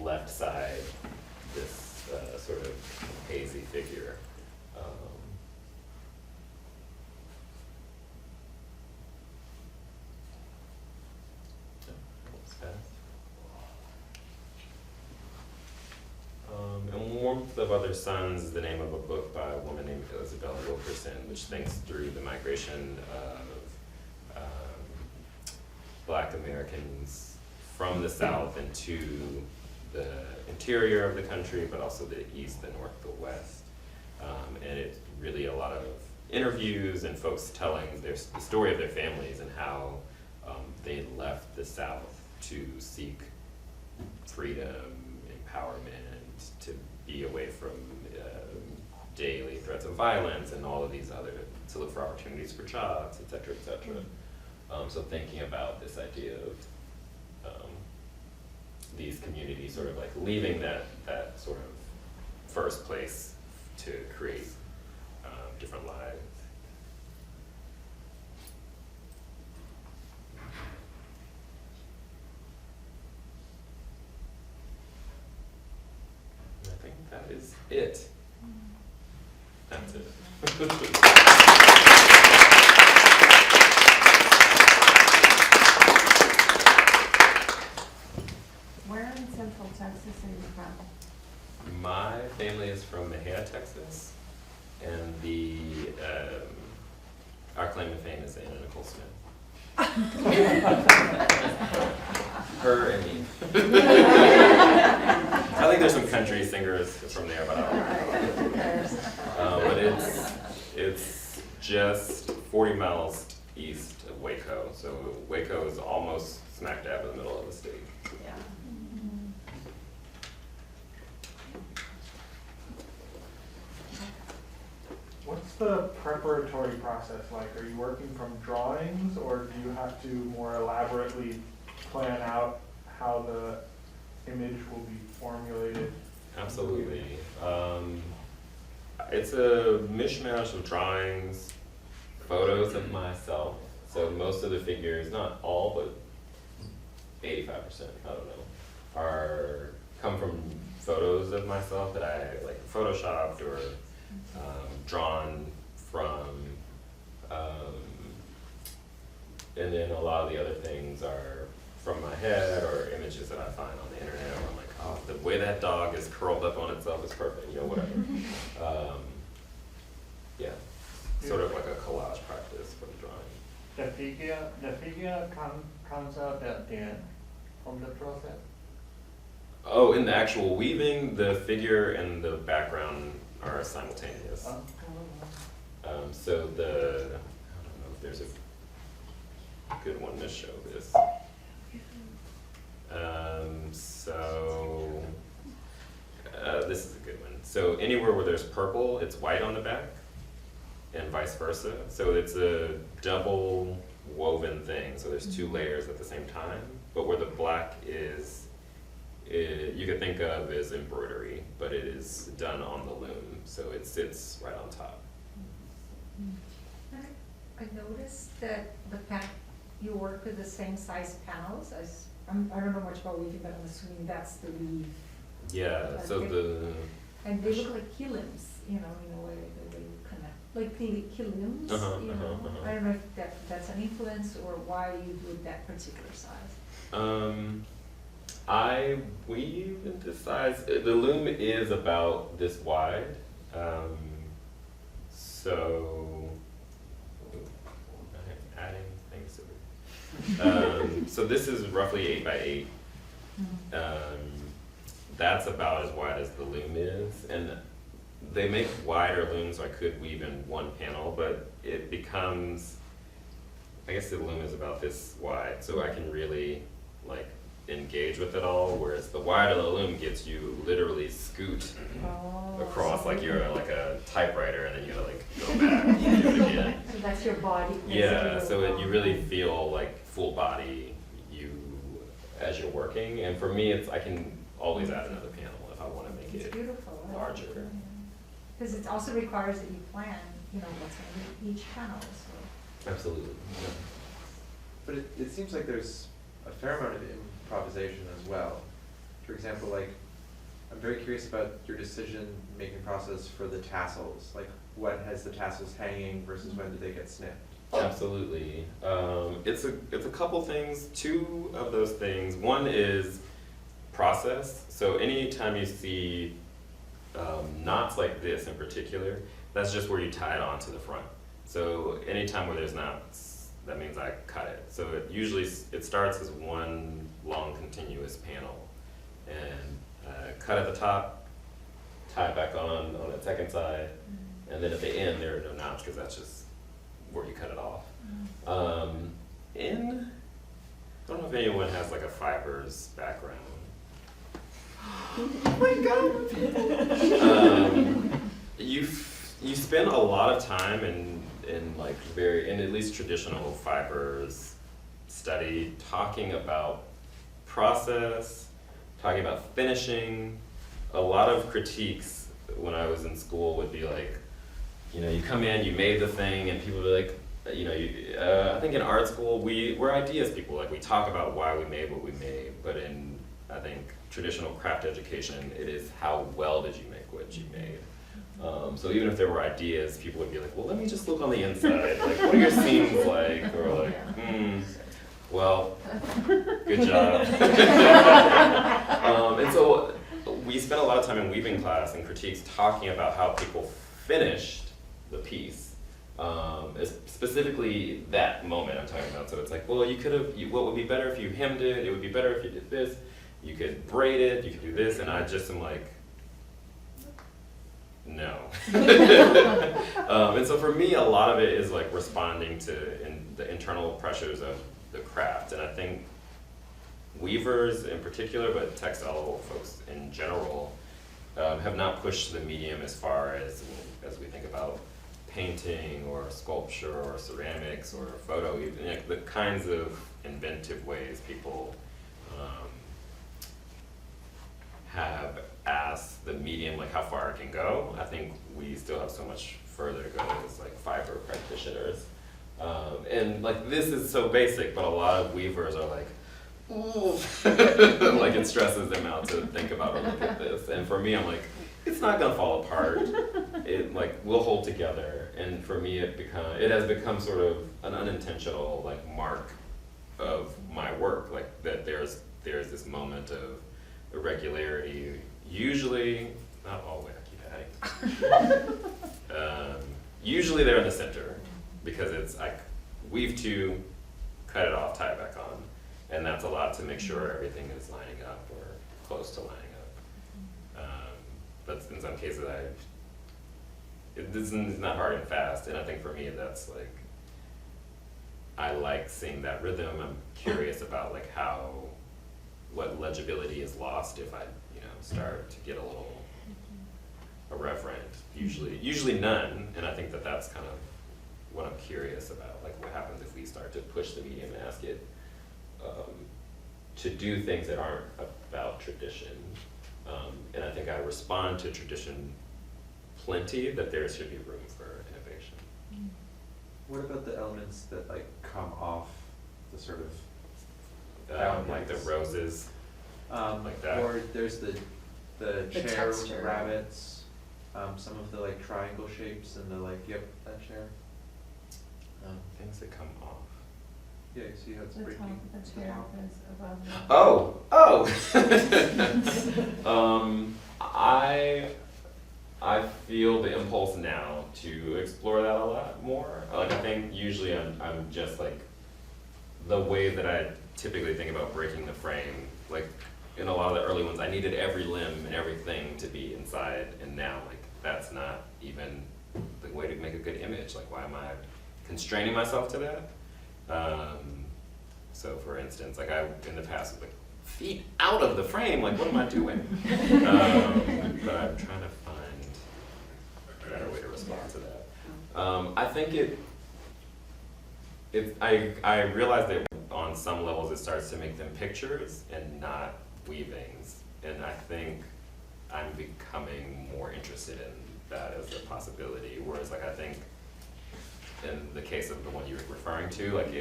left side this sort of hazy figure. And Warmth of Other Suns is the name of a book by a woman named Isabella Wilkerson, which thinks through the migration of Black Americans from the South into the interior of the country, but also the East, the North, the West. And it's really a lot of interviews and folks telling the story of their families and how they left the South to seek freedom, empowerment, to be away from daily threats of violence and all of these other, to look for opportunities for jobs, et cetera, et cetera. So thinking about this idea of these communities sort of like leaving that sort of first place to create different lives. I think that is it. That's it. Where in Central Texas are you from? My family is from Mexia, Texas, and our claim to fame is Anna Nicole Smith. Her and me. I think there's some country singers from there, but I don't know. But it's just 40 miles east of Waco. So Waco is almost smack dab in the middle of the state. Yeah. What's the preparatory process like? Are you working from drawings, or do you have to more elaborately plan out how the image will be formulated? Absolutely. It's a mishmash of drawings, photos of myself. So most of the figures, not all, but 85%, I don't know, come from photos of myself that I like photoshopped or drawn from, and then a lot of the other things are from my head or images that I find on the internet where I'm like, oh, the way that dog is curled up on itself is perfect, you know, whatever. Yeah, sort of like a collage practice for the drawing. The figure comes out at the end of the process. Oh, in the actual weaving, the figure and the background are simultaneous. So I don't know if there's a good one to show this. This is a good one. So anywhere where there's purple, it's white on the back, and vice versa. So it's a double woven thing. So there's two layers at the same time, but where the black is, you could think of as embroidery, but it is done on the loom, so it sits right on top. I noticed that you work with the same size panels as, I don't know much about weaving, but I'm assuming that's the weave. Yeah, so And they look like kilims, you know, in a way that they connect, like the kilims, you know. I don't know if that's an influence or why you do that particular size. I weave into size. The loom is about this wide, so I'm adding things to it. So this is roughly 8 by 8. That's about as wide as the loom is, and they make wider looms so I could weave in one panel, but it becomes, I guess the loom is about this wide, so I can really like engage with it all, whereas the wider the loom gets, you literally scoot across like you're like a typewriter, and then you gotta like go back and do it again. So that's your body. Yeah, so you really feel like full body as you're working, and for me I can always add another panel if I want to make It's it beautiful. larger. Because it also requires that you plan, you know, what's going to be each panel, so. Absolutely. But it seems like there's a fair amount of improvisation as well. For example, like, I'm very curious about your decision-making process for the tassels. Like, what has the tassels hanging versus when do they get snipped? Absolutely. It's a couple things. Two of those things. One is process. So anytime you see knots like this in particular, that's just where you tie it onto the front. So anytime where there's knots, that means I cut it. So it starts as one long continuous panel, and cut at the top, tie it back on the second side, and then at the end there are no knots because that's just where you cut it off. I don't know if anyone has like a fibers background. Oh my god! You spend a lot of time in like in at least traditional fibers study talking about process, talking about finishing. A lot of critiques when I was in school would be like, you know, you come in, you made the thing, and people would be like, you know, I think in art school we're ideas people. Like we talk about why we made what we made, but in I think traditional craft education, it is how well did you make what you made. So even if there were ideas, people would be like, well, let me just look on the inside. Like, what are your seams like? Or like, well, good job. And so we spent a lot of time in weaving class and critiques talking about how people finished the piece. Specifically that moment I'm talking about. So it's like, well, you could have, what would be better if you hemmed it? It would be better if you did this. You could braid it, you could do this, and I just am like, no. And so for me, a lot of it is like responding to the internal pressures of the craft. And I think weavers in particular, but textile folks in general, have not pushed the medium as far as we think about painting or sculpture or ceramics or photo, even like the kinds of inventive ways people have asked the medium like how far it can go. I think we still have so much further to go as like fiber practitioners. And like this is so basic, but a lot of weavers are like, ooh, like it stresses them out to think about or look at this. And for me, I'm like, it's not gonna fall apart. It like we'll hold together. And for me, it has become sort of an unintentional like mark of my work. Like that there's this moment of irregularity. Usually, not always. I keep adding. Usually they're in the center because it's like weave two, cut it off, tie it back on, and that's a lot to make sure everything is lining up or close to lining up. But in some cases, this is not hard and fast, and I think for me that's like I like seeing that rhythm. I'm curious about like what legibility is lost if I start to get a little irreverent. Usually none, and I think that's kind of what I'm curious about. Like what happens if we start to push the medium and ask it to do things that aren't about tradition. And I think I respond to tradition plenty, that there should be room for innovation. What about the elements that like come off the sort of like the roses, like that. Or there's the chair texture. rabbits, some of the like triangle shapes and the like, yep, that chair. Things that come off. Yeah, you see how it's The breaking. top of the chair is above the. I feel the impulse now to explore that a lot more. Like I think usually I'm just like the way that I typically think about breaking the frame. Like in a lot of the early ones, I needed every limb and everything to be inside, and now like that's not even the way to make a good image. Like why am I constraining myself to that? So for instance, like I in the past was like feet out of the frame. Like what am I doing? But I'm trying to find a better way to respond to that. I think I realize that on some levels it starts to make them pictures and not weavings, and I think I'm becoming more interested in that as a possibility. Whereas like I think in the case of the one you were referring to, like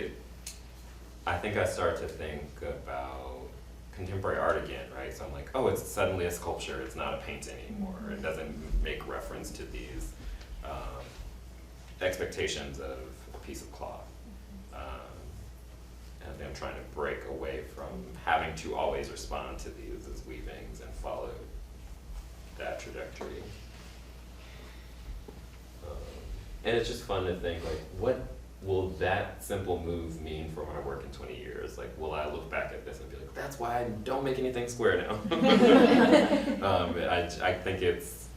I think I start to think about contemporary art again, right? So I'm like, oh, it's suddenly a sculpture, it's not a painting anymore. It doesn't make reference to these expectations of a piece of cloth. And I think I'm trying to break away from having to always respond to these as weavings and follow that trajectory. And it's just fun to think, like, what will that simple move mean for my work in 20 years? Like, will I look back at this and be like, that's why I don't make anything square now? I think it's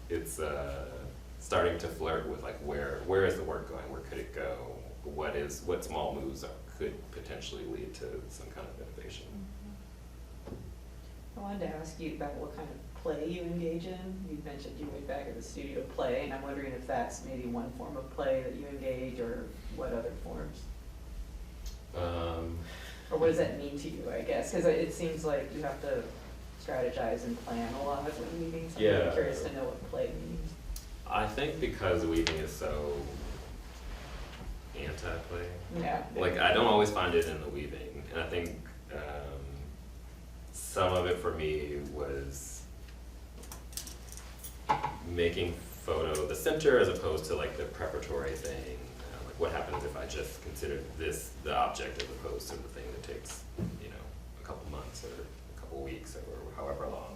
starting to flirt with like, where is the work going? Where could it go? What small moves could potentially lead to some kind of innovation? I wanted to ask you about what kind of play you engage in. You mentioned you went back at the studio play, and I'm wondering if that's maybe one form of play that you engage, or what other forms? Or what does that mean to you, I guess? Because it seems like you have to strategize and plan a lot when weaving, so I'm curious to know what play means. I think because weaving is so anti-play, Yeah. like I don't always find it in the weaving, and I think some of it for me was making photo the center as opposed to like the preparatory thing. Like what happens if I just consider this the object as opposed to the thing that takes, a couple months or a couple weeks or however long.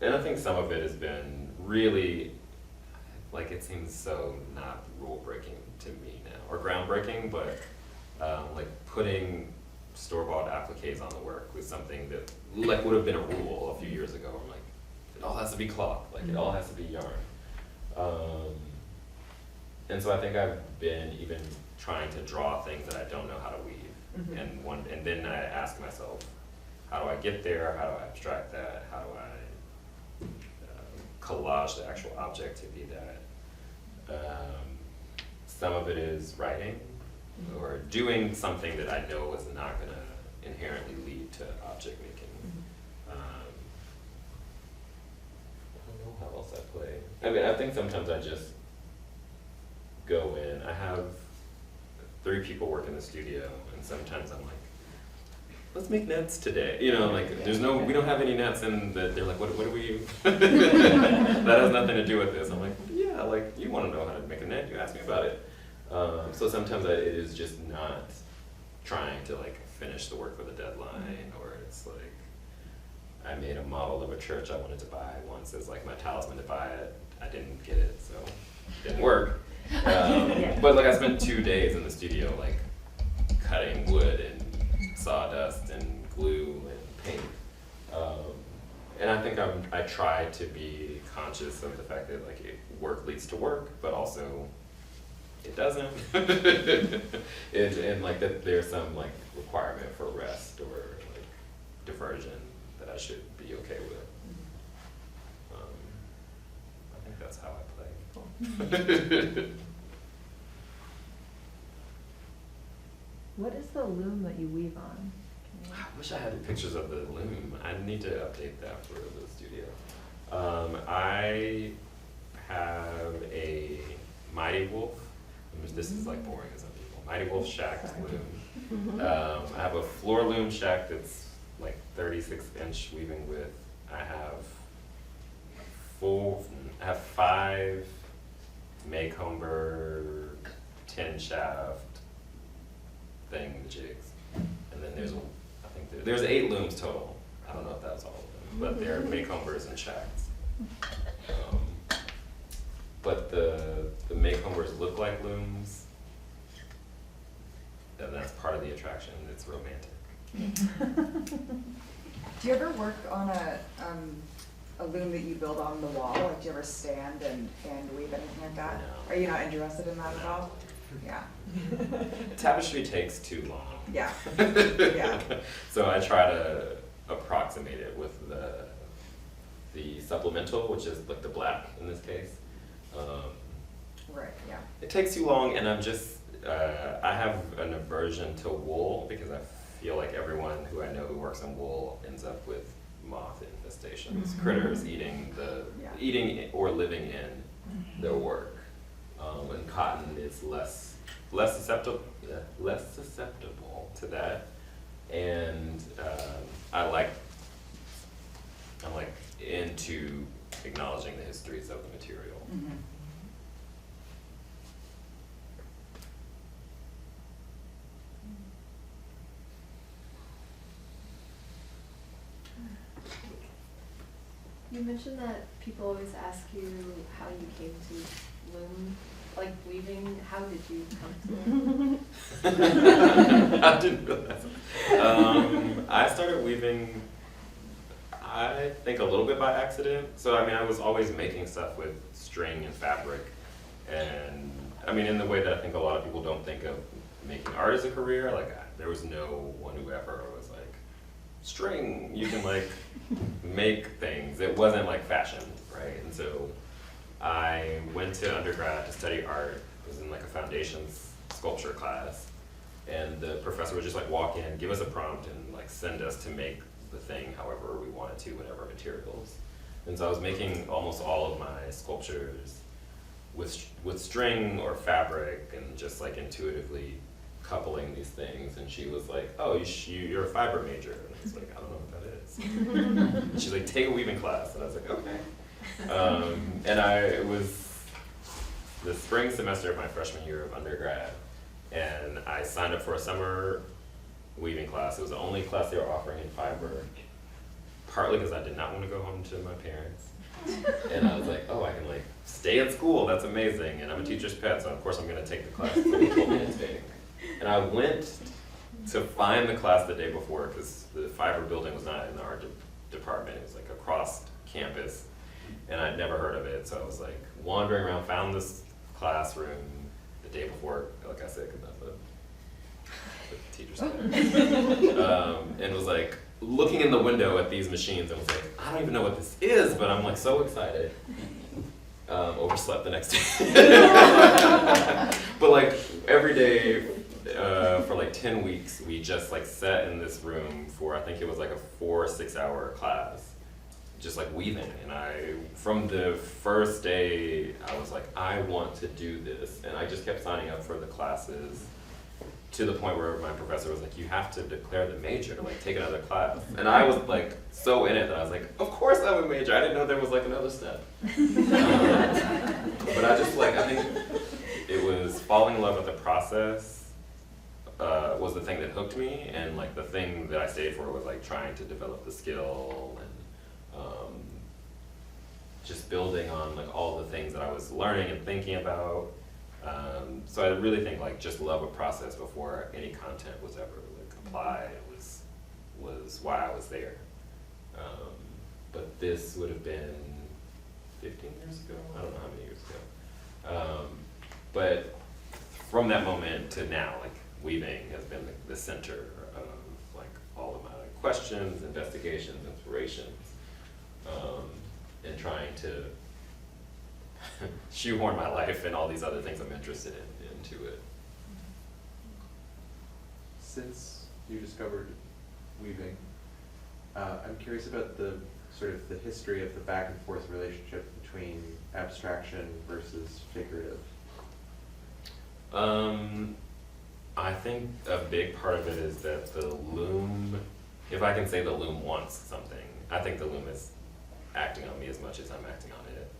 And I think some of it has been really Like, it seems so not rule-breaking to me now, or groundbreaking, but like putting store-bought appliques on the work was something that like would have been a rule a few years ago. I'm like, it all has to be cloth, like it all has to be yarn. And so I think I've been even trying to draw things that I don't know how to weave. And then I ask myself, how do I get there? How do I abstract that? How do I collage the actual object to be that? Some of it is writing or doing something that I know is not going to inherently lead to object making. I don't know how else I play. I mean, I think sometimes I just go in. I have 3 people work in the studio, and sometimes I'm like, let's make nets today. You know, like we don't have any nets, and they're like, what do we? That has nothing to do with this. I'm like, yeah, like you want to know how to make a net? You ask me about it. So sometimes it is just not trying to like finish the work with a deadline, or it's like I made a model of a church I wanted to buy once as like my talisman to buy it. I didn't get it, so it didn't work. But like I spent 2 days in the studio like cutting wood and sawdust and glue and paint. And I think I try to be conscious of the fact that like work leads to work, but also it doesn't. And like that there's some like requirement for rest or like diversion that I should be okay with. I think that's how I play. What is the loom that you weave on? I wish I had pictures of the loom. I need to update that for the studio. I have a Mighty Wolf. This is like boring to some people. Mighty Wolf shack loom. I have a floor loom shack that's like 36-inch weaving width. I have 5 Maycomber 10 shaft thingamajigs, and then there's 8 looms total. I don't know if that's all of them, but they're Maycombers and shafts. But the Maycombers look like looms, and that's part of the attraction. It's romantic. Do you ever work on a loom that you build on the wall? Like, do you ever stand and weave anything like that? No. Are you not interested in that at all? Yeah. Tapestry takes too long. Yeah. Yeah. So I try to approximate it with the supplemental, which is like the black in this case. Right. Yeah. It takes too long, and I'm just I have an aversion to wool because I feel like everyone who I know who works in wool ends up with moth infestations, critters eating or living in their work. And cotton is less susceptible to that, and I'm like into acknowledging the histories of the material. You mentioned that people always ask you how you came to loom, like weaving. How did you come to it? I didn't realize. I started weaving, I think, a little bit by accident. So I mean, I was always making stuff with string and fabric, and I mean, in the way that I think a lot of people don't think of making art as a career. Like, there was no one who ever was like, string, you can like make things. It wasn't like fashion, right? And so I went to undergrad to study art. I was in like a foundations sculpture class, and the professor would just like walk in, give us a prompt, and like send us to make the thing however we wanted to, whatever materials. And so I was making almost all of my sculptures with string or fabric, and just like intuitively coupling these things. And she was like, oh, you're a fiber major. And I was like, I don't know what that is. And she's like, take a weaving class. And I was like, okay. And it was the spring semester of my freshman year of undergrad, and I signed up for a summer weaving class. It was the only class they were offering in fiber, partly because I did not want to go home to my parents, And I was like, oh, I can like stay at school, that's amazing, and I'm a teacher's pet, so of course I'm gonna take the class. Someone told me to take. And I went to find the class the day before, because the fiber building was not in the art department, it was like across campus, and I'd never heard of it, so I was like wandering around, found this classroom the day before, like I said, because I'm a teacher's pet. And was like looking in the window at these machines and was like, I don't even know what this is, but I'm like so excited. Overslept the next day. But like every day for like 10 weeks, we just like sat in this room for, I think it was like a 4 or 6 hour class, just like weaving. And from the first day, I was like, I want to do this. And I just kept signing up for the classes, to the point where my professor was like, you have to declare the major, like take another class. And I was like so in it that I was like, of course I would major. I didn't know there was like another step. But I just like, I think it was falling in love with the process was the thing that hooked me, and like the thing that I stayed for was like trying to develop the skill and just building on like all the things that I was learning and thinking about. So I really think like just love a process before any content was ever like applied was why I was there. But this would have been 15 years ago? I don't know how many years ago. But from that moment to now, like weaving has been the center of like all of my like, questions, investigations, inspirations, and trying to shoehorn my life and all these other things I'm interested in into it. Since you discovered weaving, I'm curious about the sort of the history of the back and forth relationship between abstraction versus figurative. I think a big part of it is that the loom, if I can say the loom wants something, I think the loom is acting on me as much as I'm acting on it.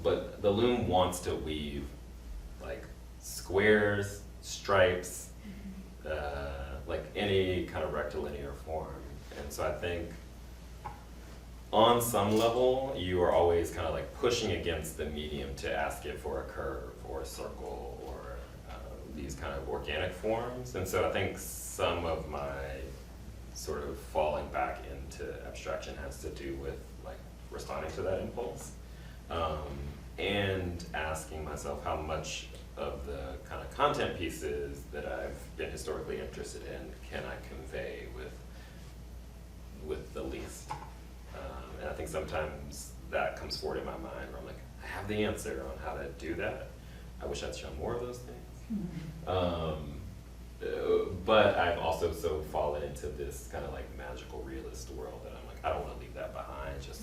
But the loom wants to weave like squares, stripes, like any kind of rectilinear form. And so I think on some level, you are always kind of like pushing against the medium to ask it for a curve or a circle or these kind of organic forms. And so I think some of my sort of falling back into abstraction has to do with like responding to that impulse. And asking myself how much of the kind of content pieces that I've been historically interested in can I convey with the least. And I think sometimes that comes forward in my mind where I'm like, I have the answer on how to do that. I wish I'd shown more of those things. But I've also so fallen into this kind of like magical realist world that I'm like, I don't want to leave that behind just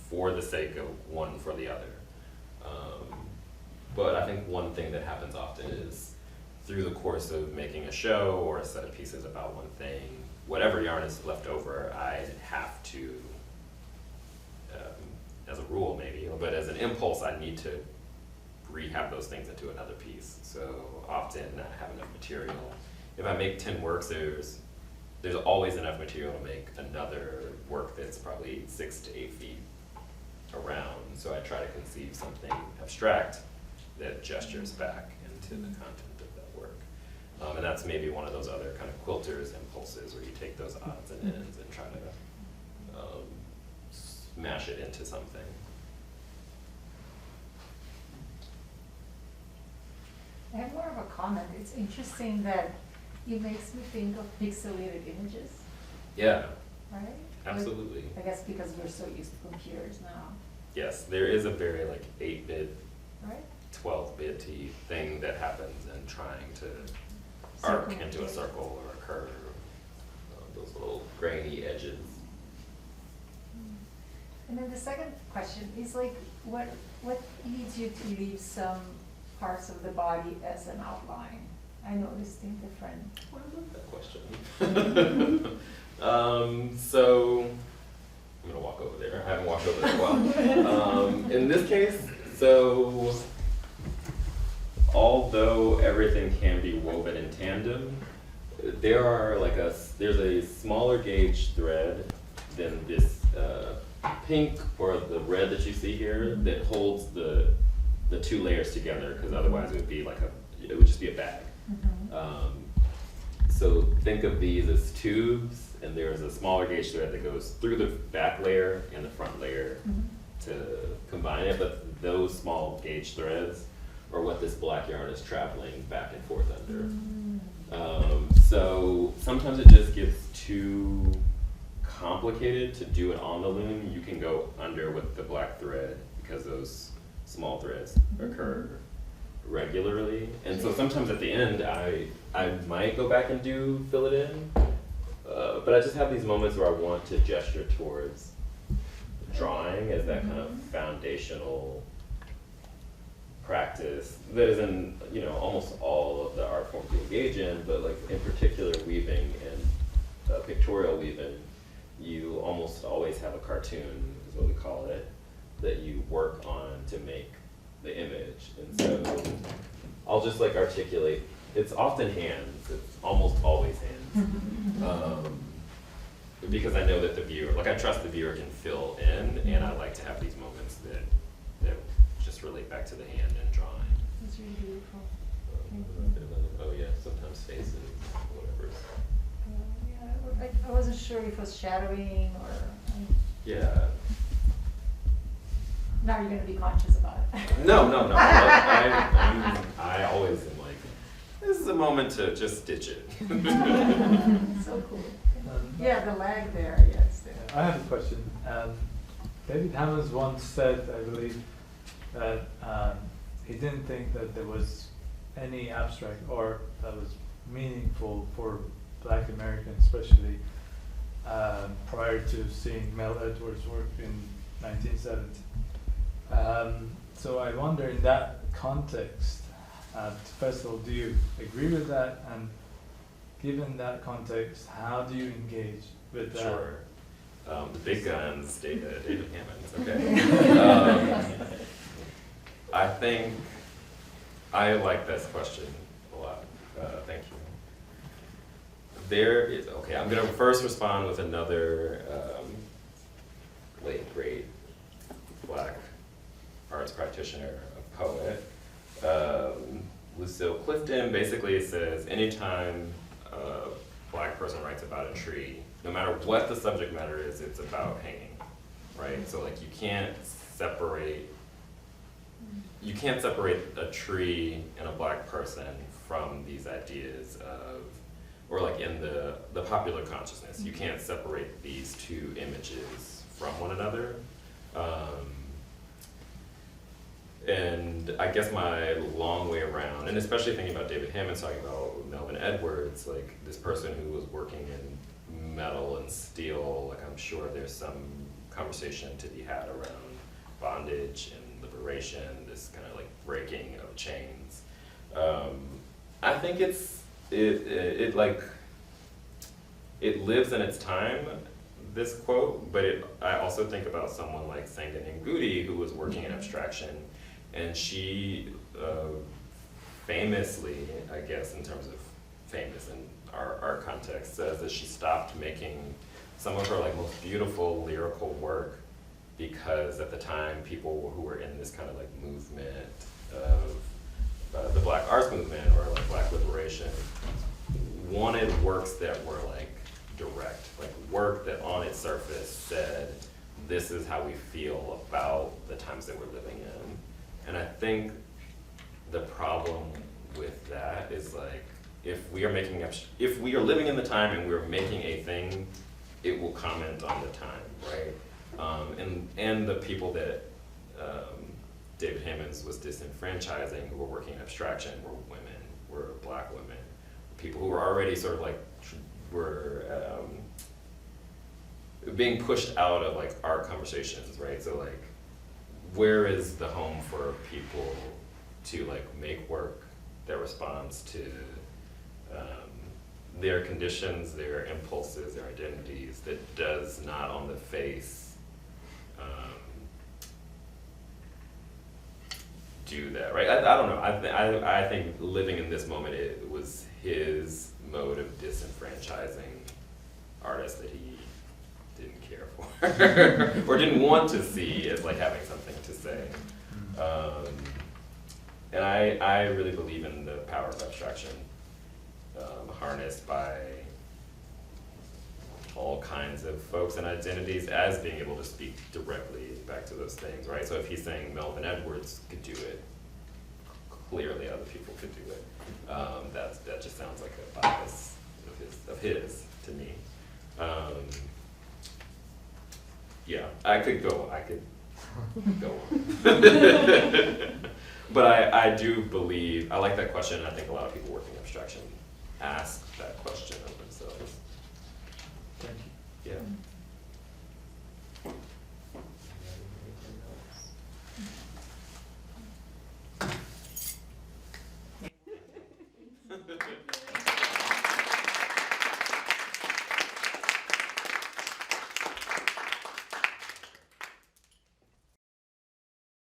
for the sake of one for the other. But I think one thing that happens often is through the course of making a show or a set of pieces about one thing, whatever yarn is left over, I have to, as a rule maybe, but as an impulse, I need to rehab those things into another piece. So often I have enough material. If I make 10 works, there's always enough material to make another work that's probably 6 to 8 feet around. So I try to conceive something abstract that gestures back into the content of that work. And that's maybe one of those other kind of quilters impulses where you take those odds and ends and try to smash it into something. I have more of a comment. It's interesting that it makes me think of pixelated images, Yeah, right? absolutely. I guess because we're so used to computers now, Yes, there is a very like 8-bit, right? 12-bit thing that happens in trying to arc Circle. into a circle or a curve, those little grainy edges. And then the second question is like, what leads you to leave some parts of the body as an outline? I noticed in different. Well, I love that question. So I'm gonna walk over there. I haven't walked over there in a while. In this case, so although everything can be woven in tandem, there's a smaller gauge thread than this pink or the red that you see here that holds the two layers together, because otherwise it would be like it would just be a bag. So think of these as tubes, and there's a smaller gauge thread that goes through the back layer and the front layer to combine it, but those small gauge threads are what this black yarn is traveling back and forth under. So sometimes it just gets too complicated to do it on the loom. You can go under with the black thread because those small threads occur regularly, and so sometimes at the end I might go back and fill it in, but I just have these moments where I want to gesture towards drawing as that kind of foundational practice that is in, you know, almost all of the art forms we engage in, but like in particular weaving and pictorial weaving, you almost always have a cartoon, is what we call it, that you work on to make the image. And so I'll just like articulate, it's often hands, it's almost always hands. Because I know that the viewer, like I trust the viewer can fill in, and I like to have these moments that just relate back to the hand and drawing. That's really beautiful. Oh yeah, sometimes faces, whatever. Yeah, I wasn't sure if it was shadowing or. Yeah. Now you're gonna be conscious about it. No. I always am like, this is a moment to just stitch it. So cool. Yeah, the lag there, yes. I have a question. David Hammons once said, I believe, that he didn't think that there was any abstract art that was meaningful for Black Americans, especially prior to seeing Mel Edwards' work in 1970. So I wonder, in that context, first of all, do you agree with that? And given that context, how do you engage with that? Sure. The big guns, David Hammons, okay. I think I like this question a lot. Thank you. There is, okay, I'm gonna first respond with another late great Black arts practitioner, a poet. Lucille Clifton basically says, anytime a Black person writes about a tree, no matter what the subject matter is, it's about hanging, right? So like you can't separate a tree and a Black person from these ideas of, or like in the popular consciousness, you can't separate these two images from one another. And I guess my long way around, and especially thinking about David Hammons talking about Melvin Edwards, like this person who was working in metal and steel, like I'm sure there's some conversation to be had around bondage and liberation, this kind of like breaking of chains. I think it lives in its time, this quote, but I also think about someone like Sangha Ngugi, who was working in abstraction, and she famously, I guess in terms of famous in our context, says that she stopped making some of her like most beautiful lyrical work because at the time people who were in this kind of like movement of the Black arts movement or like Black liberation wanted works that were like direct, like work that on its surface said, this is how we feel about the times that we're living in. And I think the problem with that is like, if we are living in the time and we're making a thing, it will comment on the time, right? And the people that David Hammons was disenfranchising, who were working in abstraction, were women, were Black women, people who were already sort of like being pushed out of like art conversations, right? So like, where is the home for people to like make work that responds to their conditions, their impulses, their identities, that does not on the face do that, right? I don't know. I think living in this moment, it was his mode of disenfranchising artists that he didn't care for or didn't want to see as like having something to say. And I really believe in the power of abstraction, harnessed by all kinds of folks and identities as being able to speak directly back to those things, right? So if he's saying Melvin Edwards could do it, clearly other people could do it. That just sounds like a bias of his to me. Yeah, I could go on. But I do believe, I like that question, and I think a lot of people working abstraction ask that question of themselves.